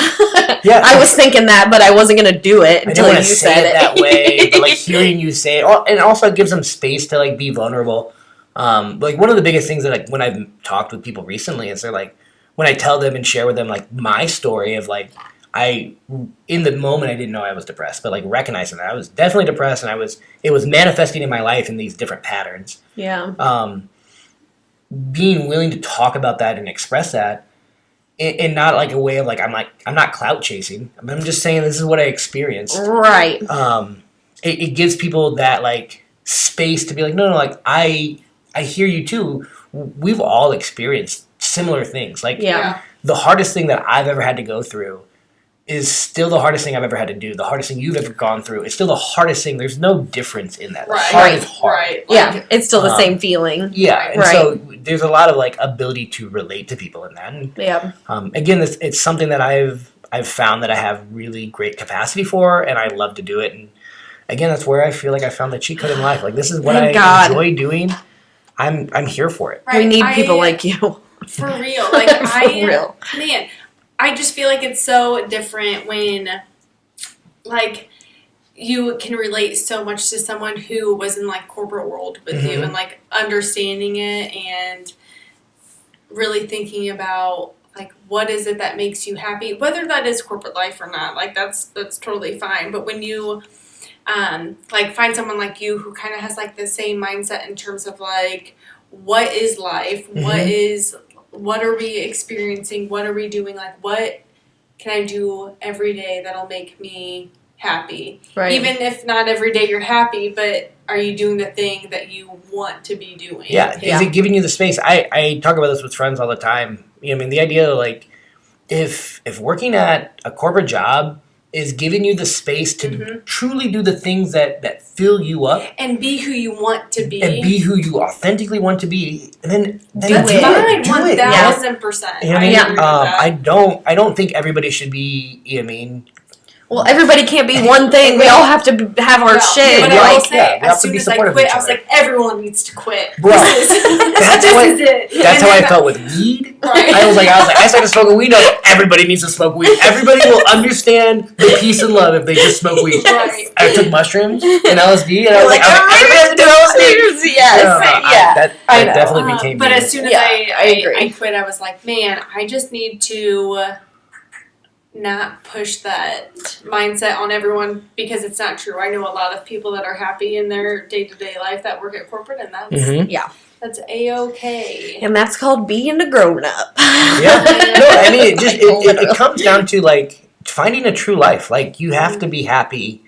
Yeah. I was thinking that, but I wasn't going to do it until you said it. That way, but like hearing you say it, and also it gives them space to like be vulnerable. Like one of the biggest things that like when I've talked with people recently is they're like, when I tell them and share with them like my story of like in the moment I didn't know I was depressed, but like recognizing that I was definitely depressed and it was manifesting in my life in these different patterns. Yeah. Being willing to talk about that and express that, and not like a way of like I'm not clout chasing. I'm just saying this is what I experienced. Right. It gives people that like space to be like, no, like I hear you too. We've all experienced similar things. Like the hardest thing that I've ever had to go through is still the hardest thing I've ever had to do. The hardest thing you've ever gone through is still the hardest thing. There's no difference in that. Hard is hard. Right. Yeah, it's still the same feeling. Yeah, and so there's a lot of like ability to relate to people in that. And, again, it's something that I've found that I have really great capacity for, and I love to do it. And again, that's where I feel like I found the cheat code in life. Like this is what I enjoy doing. I'm here for it. Right. We need people like you. For real. Like man, I just feel like it's so different when like you can relate so much to someone who was in like corporate world with you and like understanding it and really thinking about like what is it that makes you happy, whether that is corporate life or not. Like that's totally fine. But when you like find someone like you who kind of has like the same mindset in terms of like what is life, what are we experiencing, what are we doing, like what can I do every day that'll make me happy, even if not every day you're happy, but are you doing the thing that you want to be doing? Is it giving you the space? I talk about this with friends all the time. I mean, the idea of like if working at a corporate job is giving you the space to truly do the things that fill you up. And be who you want to be. And be who you authentically want to be. And then that's fine, 1,000%. You know what I mean? I don't think everybody should be, well, everybody can't be one thing. We all have to have our shit. But I will say, as soon as I quit, I was like, everyone needs to quit. Bro, that's how I felt with weed. Right. I was like, I started smoking weed. Everybody needs to smoke weed. Everybody will understand the peace and love if they just smoke weed. Right. I took mushrooms and LSD, and I was like, everybody has to do LSD. Yes. That definitely became. But as soon as I quit, I was like, man, I just need to not push that mindset on everyone because it's not true. I know a lot of people that are happy in their day-to-day life that work at corporate, and that's that's A-okay. And that's called being a grown-up. Yeah. No, I mean, it comes down to like finding a true life. Like you have to be happy.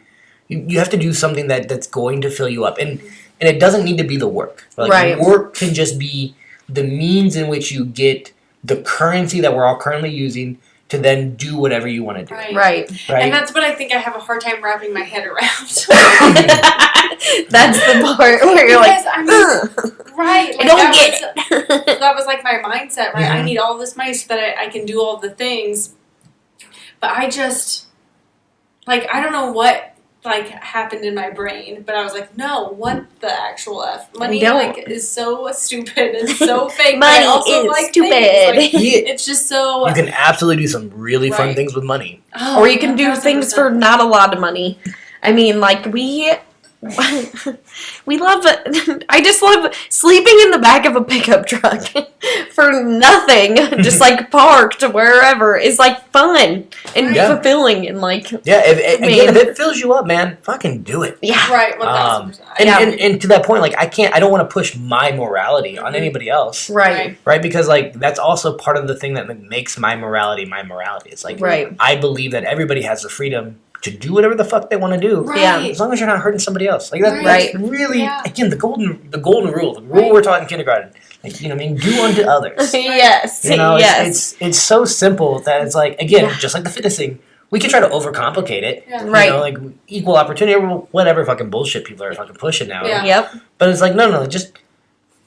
You have to do something that's going to fill you up, and it doesn't need to be the work. Like work can just be the means in which you get the currency that we're all currently using to then do whatever you want to do. Right. And that's what I think I have a hard time wrapping my head around. That's the part where you're like, Right. I don't get it. That was like my mindset, right? I need all this money so that I can do all the things. But I just, like, I don't know what, like, happened in my brain, but I was like, no, what the actual F? Money, like, is so stupid and so fake. Money but I also is like stupid. Like, it's just so... You can absolutely do some really fun things with money. Oh, or you can do things for not a lot of money. I mean, like, we love it. I just love sleeping in the back of a pickup truck for nothing, just like parked wherever is like fun and fulfilling and like again, if it fills you up, man, fucking do it. Yeah, right. 1,000%. And to that point, like I don't want to push my morality on anybody else, right, because like that's also part of the thing that makes my morality. It's like I believe that everybody has the freedom to do whatever the fuck they want to do, as long as you're not hurting somebody else. Like that's really again the golden rule. The rule we're taught in kindergarten. Like, you know what I mean? Do unto others. Yes. You know, it's so simple that it's like again, just like the fitness thing, we can try to overcomplicate it. Yeah. You know, like equal opportunity or whatever fucking bullshit people are fucking pushing now. Yeah. Yep. But it's like no, just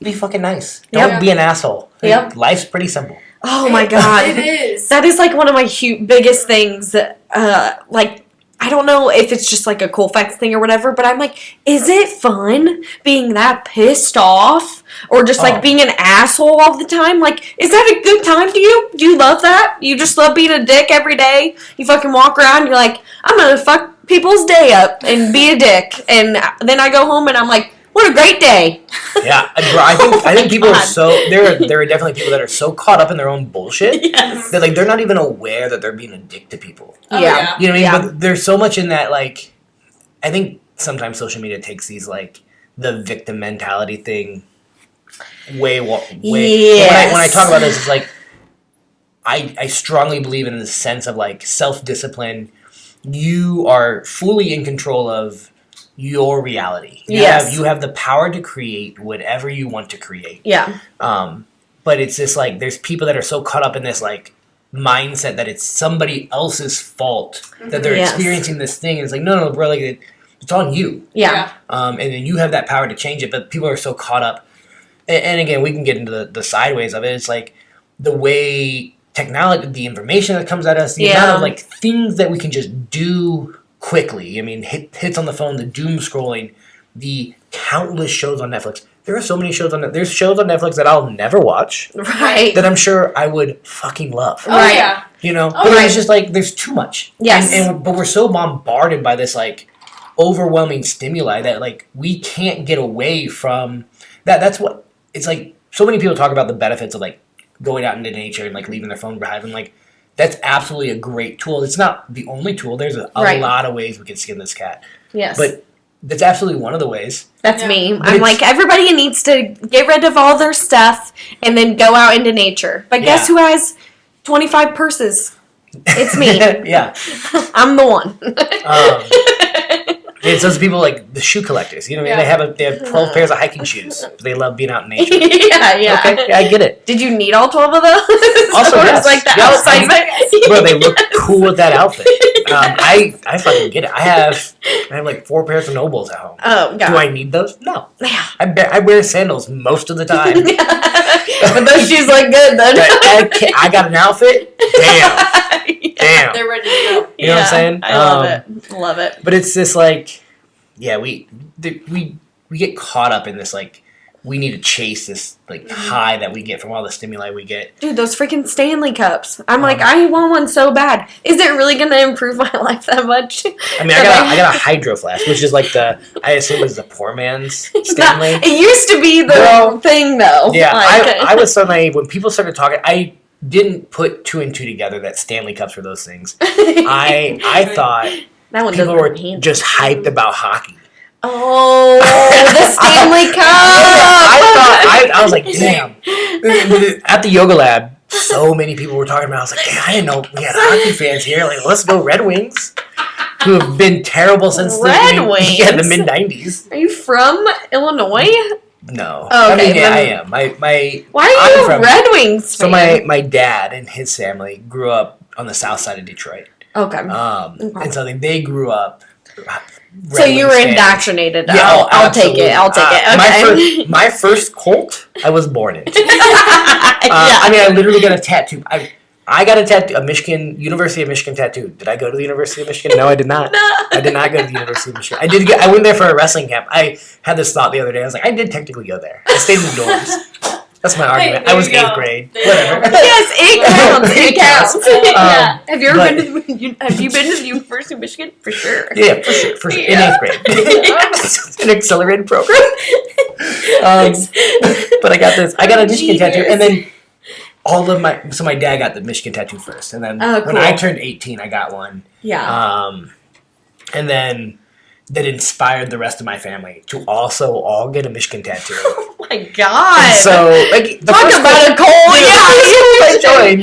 be fucking nice. Don't be an asshole. Like, life's pretty simple. Oh my god. It is. That is like one of my biggest things. Like, I don't know if it's just like a cool facts thing or whatever, but I'm like, is it fun being that pissed off? Or just like being an asshole all the time? Like, is that a good time to you? Do you love that? You just love being a dick every day? You fucking walk around, you're like, I'm gonna fuck people's day up and be a dick. And then I go home and I'm like, what a great day. Yeah, I think people are so there are definitely people that are so caught up in their own bullshit that like they're not even aware that they're being a dick to people. Yeah. You know what I mean? Yeah. But there's so much in that, like, I think sometimes social media takes these like the victim mentality thing way. Yes. When I talk about this, it's like I strongly believe in the sense of like self-discipline. You are fully in control of your reality. You have the power to create whatever you want to create. Yeah. But it's just like there's people that are so caught up in this like mindset that it's somebody else's fault that they're experiencing this thing. And it's like no, bro, like it's on you. Yeah. And then you have that power to change it. But people are so caught up. And again, we can get into the sideways of it. It's like the way technology, the information that comes at us, the amount of like things that we can just do quickly. I mean, hits on the phone, the doom scrolling, the countless shows on Netflix. There are so many shows on there's shows on Netflix that I'll never watch. Right. That I'm sure I would fucking love. Oh, right. Yeah. You know? But it's just like there's too much. Yes. But we're so bombarded by this like overwhelming stimuli that like we can't get away from that. That's what it's like. So many people talk about the benefits of like going out into nature and like leaving their phone behind and like that's absolutely a great tool. It's not the only tool. There's a lot of ways we can skin this cat. Yes. But that's absolutely one of the ways. That's me. I'm like, everybody needs to get rid of all their stuff and then go out into nature. But guess who has 25 purses? It's me. Yeah. I'm the one. It's those people like the shoe collectors. You know what I mean? They have 12 pairs of hiking shoes. They love being out in nature. Yeah. Okay, yeah, I get it. Did you need all 12 of those? Also, yes. Like the outside bro, they look cool with that outfit. I fucking get it. I have like 4 pairs of Nobles at home. Oh, God. Do I need those? No. Yeah. I wear sandals most of the time. But those shoes look good, then. I got an outfit? Damn. They're ready to go. You know what I'm saying? I love it. Love it. But it's just like, we get caught up in this like, we need to chase this like high that we get from all the stimuli we get. Dude, those freaking Stanley cups. I'm like, I want one so bad. Is it really going to improve my life that much? I mean, I got a Hydro Flask, which is like I assume is the poor man's Stanley. It used to be the thing, though. Yeah, I was so naive. When people started talking, I didn't put 2 and 2 together that Stanley Cups were those things. I thought that one people were just hyped about hockey. Oh, the Stanley Cup! I was like, damn. At the yoga lab, so many people were talking about it. I was like, damn, I didn't know we had hockey fans here. Like, let's go Red Wings, who have been terrible since the mid-90s. Are you from Illinois? No. Oh, okay. I mean, I am. Why are you a Red Wings fan? So my dad and his family grew up on the south side of Detroit. Okay. And so they grew up So you were indoctrinated. Yeah, I'll take it. I'll take it. Okay. My first Colt, I was born into. I mean, I literally got a tattoo. I got a tattoo, University of Michigan tattoo. Did I go to the University of Michigan? No, I did not. No. I did not go to the University of Michigan. I went there for a wrestling camp. I had this thought the other day. I was like, I did technically go there. I stayed in the dorms. That's my argument. Hey, I was 8th grade. Whatever. Yes, it counts. Yeah. Have you ever been to the University of Michigan? For sure. Yeah, for sure. Yeah. In 8th grade. An accelerated program. But I got a Michigan tattoo, and then my dad got the Michigan tattoo first, and then when I turned 18, I got one. Yeah. And then that inspired the rest of my family to also all get a Michigan tattoo. Oh my god! And so, like, talk about a cult. I joined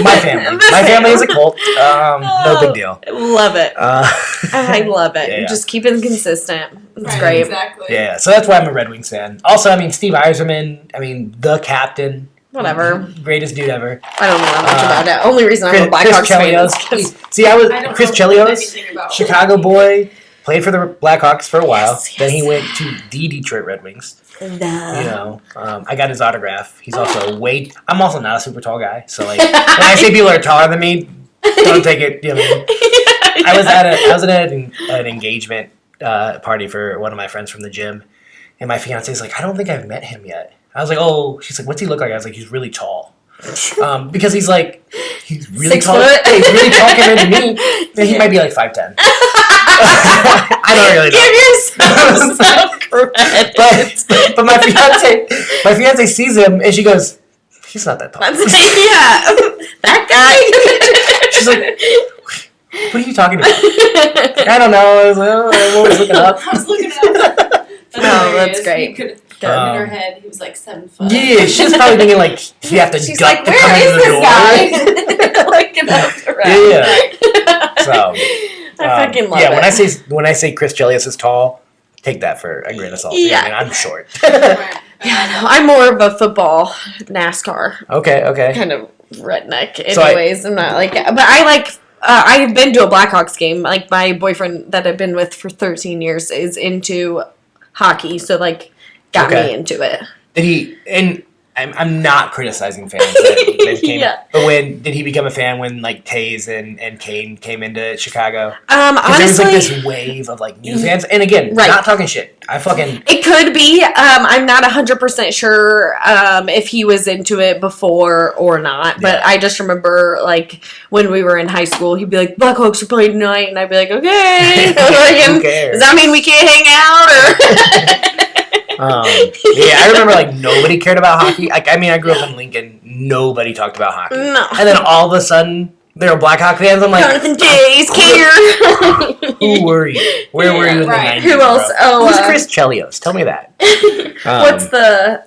my family. My family is a cult. No big deal. Love it. I love it. Yeah. Just keep it consistent. It's Right, great. Exactly. Yeah, so that's why I'm a Red Wings fan. Also, I mean, Steve Yzerman. I mean, the captain. Whatever. Greatest dude ever. I don't know much about it. Only reason I'm a Chris Blackhawks fan Chelios. is 'cause- See, I was I don't Chris know Chelios, anything about Chicago boy, played for the Blackhawks for a while. Yes, Then he yes. went to the Detroit Red Wings. You know, I got his autograph. He's also I'm also not a super tall guy, so like when I say people are taller than me, don't take it. You know what I mean? I was at an engagement party for one of my friends from the gym, and my fiance's like, I don't think I've met him yet. I was like, oh, she's like, what's he look like? I was like, he's really tall. Because he's really 6 tall. foot. Yeah, he's really tall compared to me. And he might be like 5'10". I don't really know. Give yourself some credit. But my fiance sees him and she goes, he's not that tall. Yeah, that guy. She's like, what are you talking about? I don't know. I was like, I'm always looking up. I was looking it up. That's great. He could in her head, he was like 7 foot. Yeah, she's probably thinking like you have to She's duck like, to where come is into the this door. guy? Looking up around. Yeah. So I fucking love yeah, it. when I say Chris Chelios is tall, take that for a grain of salt. Yeah. I mean, I'm short. Right. Yeah, no, I'm more of a football NASCAR Okay. kind of redneck. So Anyways, I'm not like, but I like. I've been to a Blackhawks game. Like my boyfriend that I've been with for 13 years is into hockey, so like got me into it. Did he? And I'm not criticizing fans that came. Yeah. But did he become a fan when like Taze and Kane came into Chicago? Honestly, there was like this wave of like new fans, and again, not talking shit. It could be. I'm not 100% sure if he was into it before or not. But I just remember like when we were in high school, he'd be like, "Blackhawks are playing tonight," and I'd be like, "Okay." Who cares? Does that mean we can't hang out? Or yeah, I remember like nobody cared about hockey. Like, I mean, I grew up in Lincoln. Nobody talked about hockey. No. And then all of a sudden, there were Blackhawk fans. I'm like, Jonathan Days care. who were you? Where were you in the 90s? Who else? Bro? Oh, who's Chris Chelios? Tell me that. What's the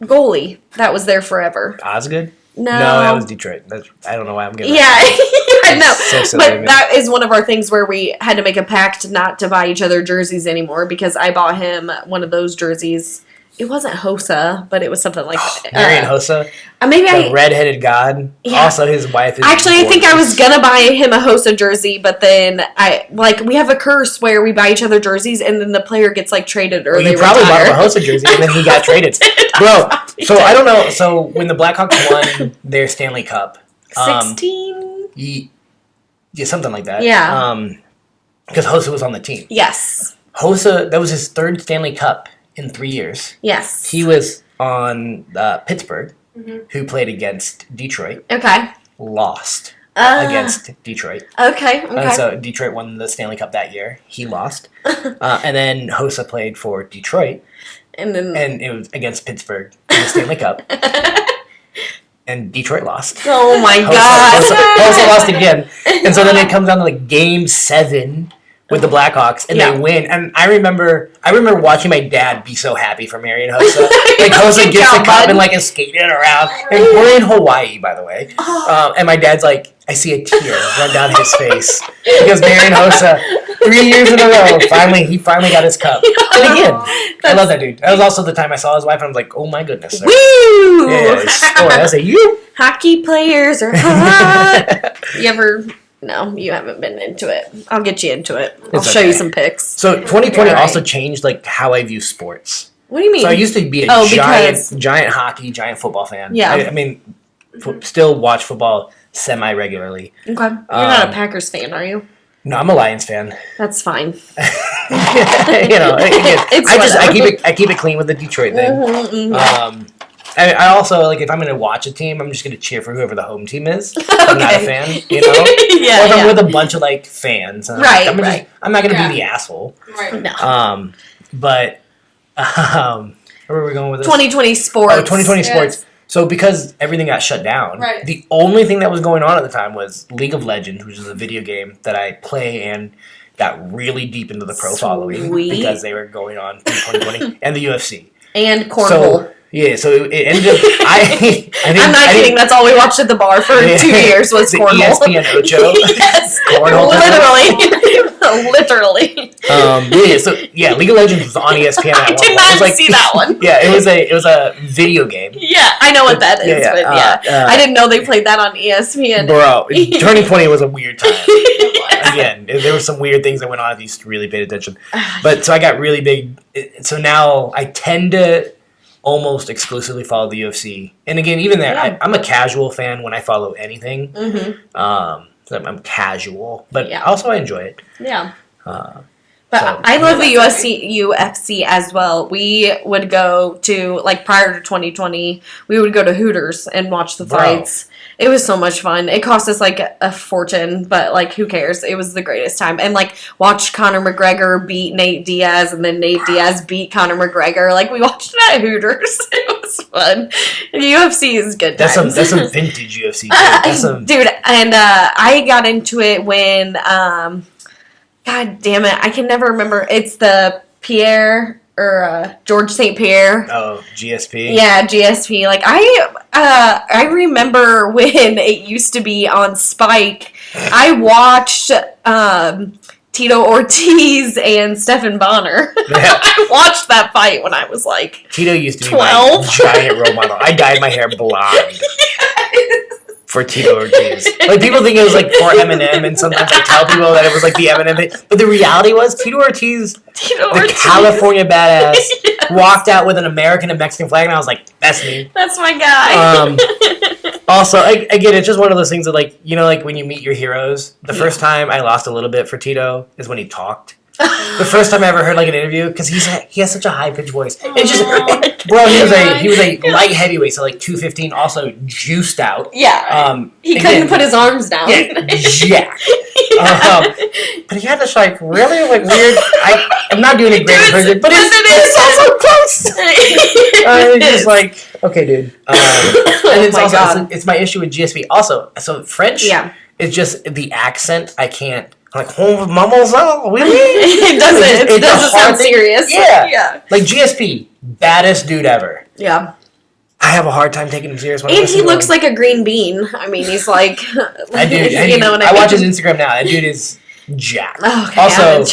goalie that was there forever? Osgood? No, that was Detroit. I don't know why I'm getting. Yeah, I know. So silly to But me. that is one of our things where we had to make a pact not to buy each other jerseys anymore because I bought him one of those jerseys. It wasn't Hossa, but it was something like Marian Hossa, maybe the redheaded god. Yeah. Also, his wife is. Actually, I think I was gorgeous. gonna buy him a Hossa jersey, but then we have a curse where we buy each other jerseys and then the player gets like traded or Well, they you probably retire. bought him a Hossa jersey and then he got traded, bro. So I don't know. So when the Blackhawks won their Stanley Cup, 16. yeah, something like that. Yeah. Because Hossa was on the team. Yes. Hossa, that was his third Stanley Cup in 3 years. Yes. He was on Pittsburgh, who played against Detroit. Okay. Lost against Detroit. Okay. And so Detroit won the Stanley Cup that year. He lost. And then Hossa played for Detroit. And it was against Pittsburgh in the Stanley Cup. And Detroit lost. oh my god. Hossa lost again. And so then it comes down to like game 7 with the Blackhawks, and they win. And I remember watching my dad be so happy for Marian Hossa. Like Hossa gets the cup and like is skating around. And we're in Hawaii, by the way. And my dad's like, I see a tear run down his face because Marian Hossa, 3 years in a row, he finally got his cup. And again, I love that dude. That was also the time I saw his wife, and I was like, oh my goodness. Sir. Woo! Yeah, I was like, you. Hockey players are hot. You ever No, you haven't been into it. I'll get you into it. I'll It's show you okay. some pics. So 2020 Right. also changed like how I view sports. What do you mean? So I used to be a giant hockey, giant football fan. Yeah. I mean, still watch football semi-regularly. Okay. You're not a Packers fan, are you? No, I'm a Lions fan. That's fine. Again, I keep it clean with the Detroit thing. Mm-hmm. I also like if I'm going to watch a team, I'm just going to cheer for whoever the home team is. I'm not a fan, you know. Or if I'm with a bunch of like fans, I'm right, I'm not going to be the asshole. Right. No. But where are we going with this? 2020 sports. Oh, 2020 sports. So because everything got shut down, Right. the only thing that was going on at the time was League of Legends, which is a video game that I play and got really deep into the pro following because they were going on in 2020 and the UFC. And cornhole. So, yeah, so it ended up. I'm not kidding. That's all we watched at the bar for 2 years was the cornhole. ESPN Ocho. Yes, Cornhole. literally. So League of Legends was on ESPN. I did not see that one. Yeah, it was a video game. Yeah, I know what that is, but I didn't know they played that on ESPN. Bro, 2020 was a weird time. Again, there were some weird things that went on if you really paid attention. But so I got really big. So now I tend to almost exclusively follow the UFC. And again, even there, I'm a casual fan when I follow anything. Mm-hmm. So I'm casual, but also I enjoy it. Yeah. But I love the UFC as well. We would go to, like, prior to 2020, we would go to Hooters and watch the fights. It was so much fun. It cost us, like, a fortune, but, like, who cares? It was the greatest time. And, like, watch Conor McGregor beat Nate Diaz, and then Nate Diaz beat Conor McGregor. Like, we watched it at Hooters. It was fun. UFC is good times. That's some vintage UFC. Dude, and I got into it when... God damn it, I can never remember. It's the Pierre or George St. Pierre. Oh, GSP. Yeah, GSP. Like I remember when it used to be on Spike. I watched Tito Ortiz and Stephen Bonner. Yeah. I watched that fight when I was like Tito used to 12. be my giant role model. I dyed my hair blonde. For Tito Ortiz. Like, people think it was, like, for Eminem, and sometimes I tell people that it was, like, the Eminem thing. But the reality was, Tito Ortiz, the California badass, walked out with an American and Mexican flag, and I was like, that's me. That's my guy. Also, again, it's just one of those things that, like, you know, like, when you meet your heroes, the first time I lost a little bit for Tito is when he talked. The first time I ever heard like an interview, because he has such a high pitched voice. It's just, bro, he was a light heavyweight, so like 215, also juiced out. Yeah, he couldn't put his arms down. Yeah, jacked. But he had this like really like weird. I'm not doing a great impression, but it's also close. It's just like okay, dude. And it's also it's my issue with GSP. Also, so French. Yeah. It's just the accent. I can't. Like, mademoiselle, really? It doesn't sound serious. Yeah. Like, GSP, baddest dude ever. Yeah. I have a hard time taking him serious. And he looks like a green bean. I mean, he's like, you know what I mean? I watch his Instagram now. That dude is jacked. Oh, okay. Also,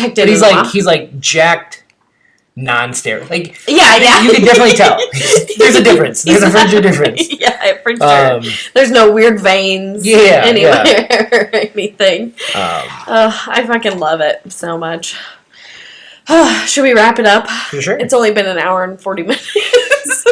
he's like jacked, non-steroid. Like, yeah. You can definitely tell. There's a difference. There's a French difference. Yeah, for sure. There's no weird veins anywhere or anything. I fucking love it so much. Should we wrap it up? For sure. It's only been an hour and 40 minutes. This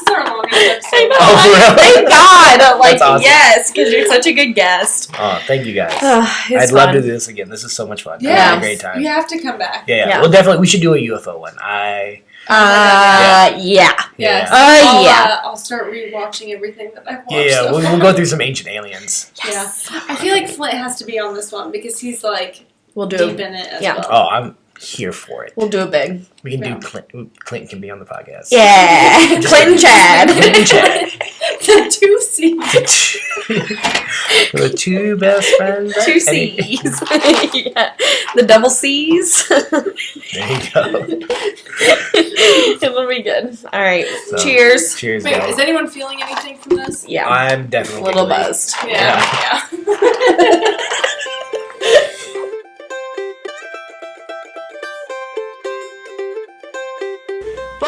is our longest episode. I know. Really? Thank God. Like, That's awesome. yes, because you're such a good guest. Oh, thank you guys. I'd love to do this again. This is so much fun. Yeah, I had a great time. You have to come back. Yeah. Well, definitely, we should do a UFO one. Yeah. I'll start rewatching everything that I've watched. Yeah, we'll go through some ancient aliens. Yes. Yeah. I feel like Flint has to be on this one because he's like deep in it as well. Oh, I'm here for it. We'll do it big. We can do Clinton can be on the podcast. Yeah. Clinton Chad. The two C's. The two best friends. Two C's. Yeah. The double C's. There you go. It'll be good. All right. So, cheers. Cheers. Wait, guys. is anyone feeling anything from this? Yeah. I'm definitely a little buzzed. Yeah.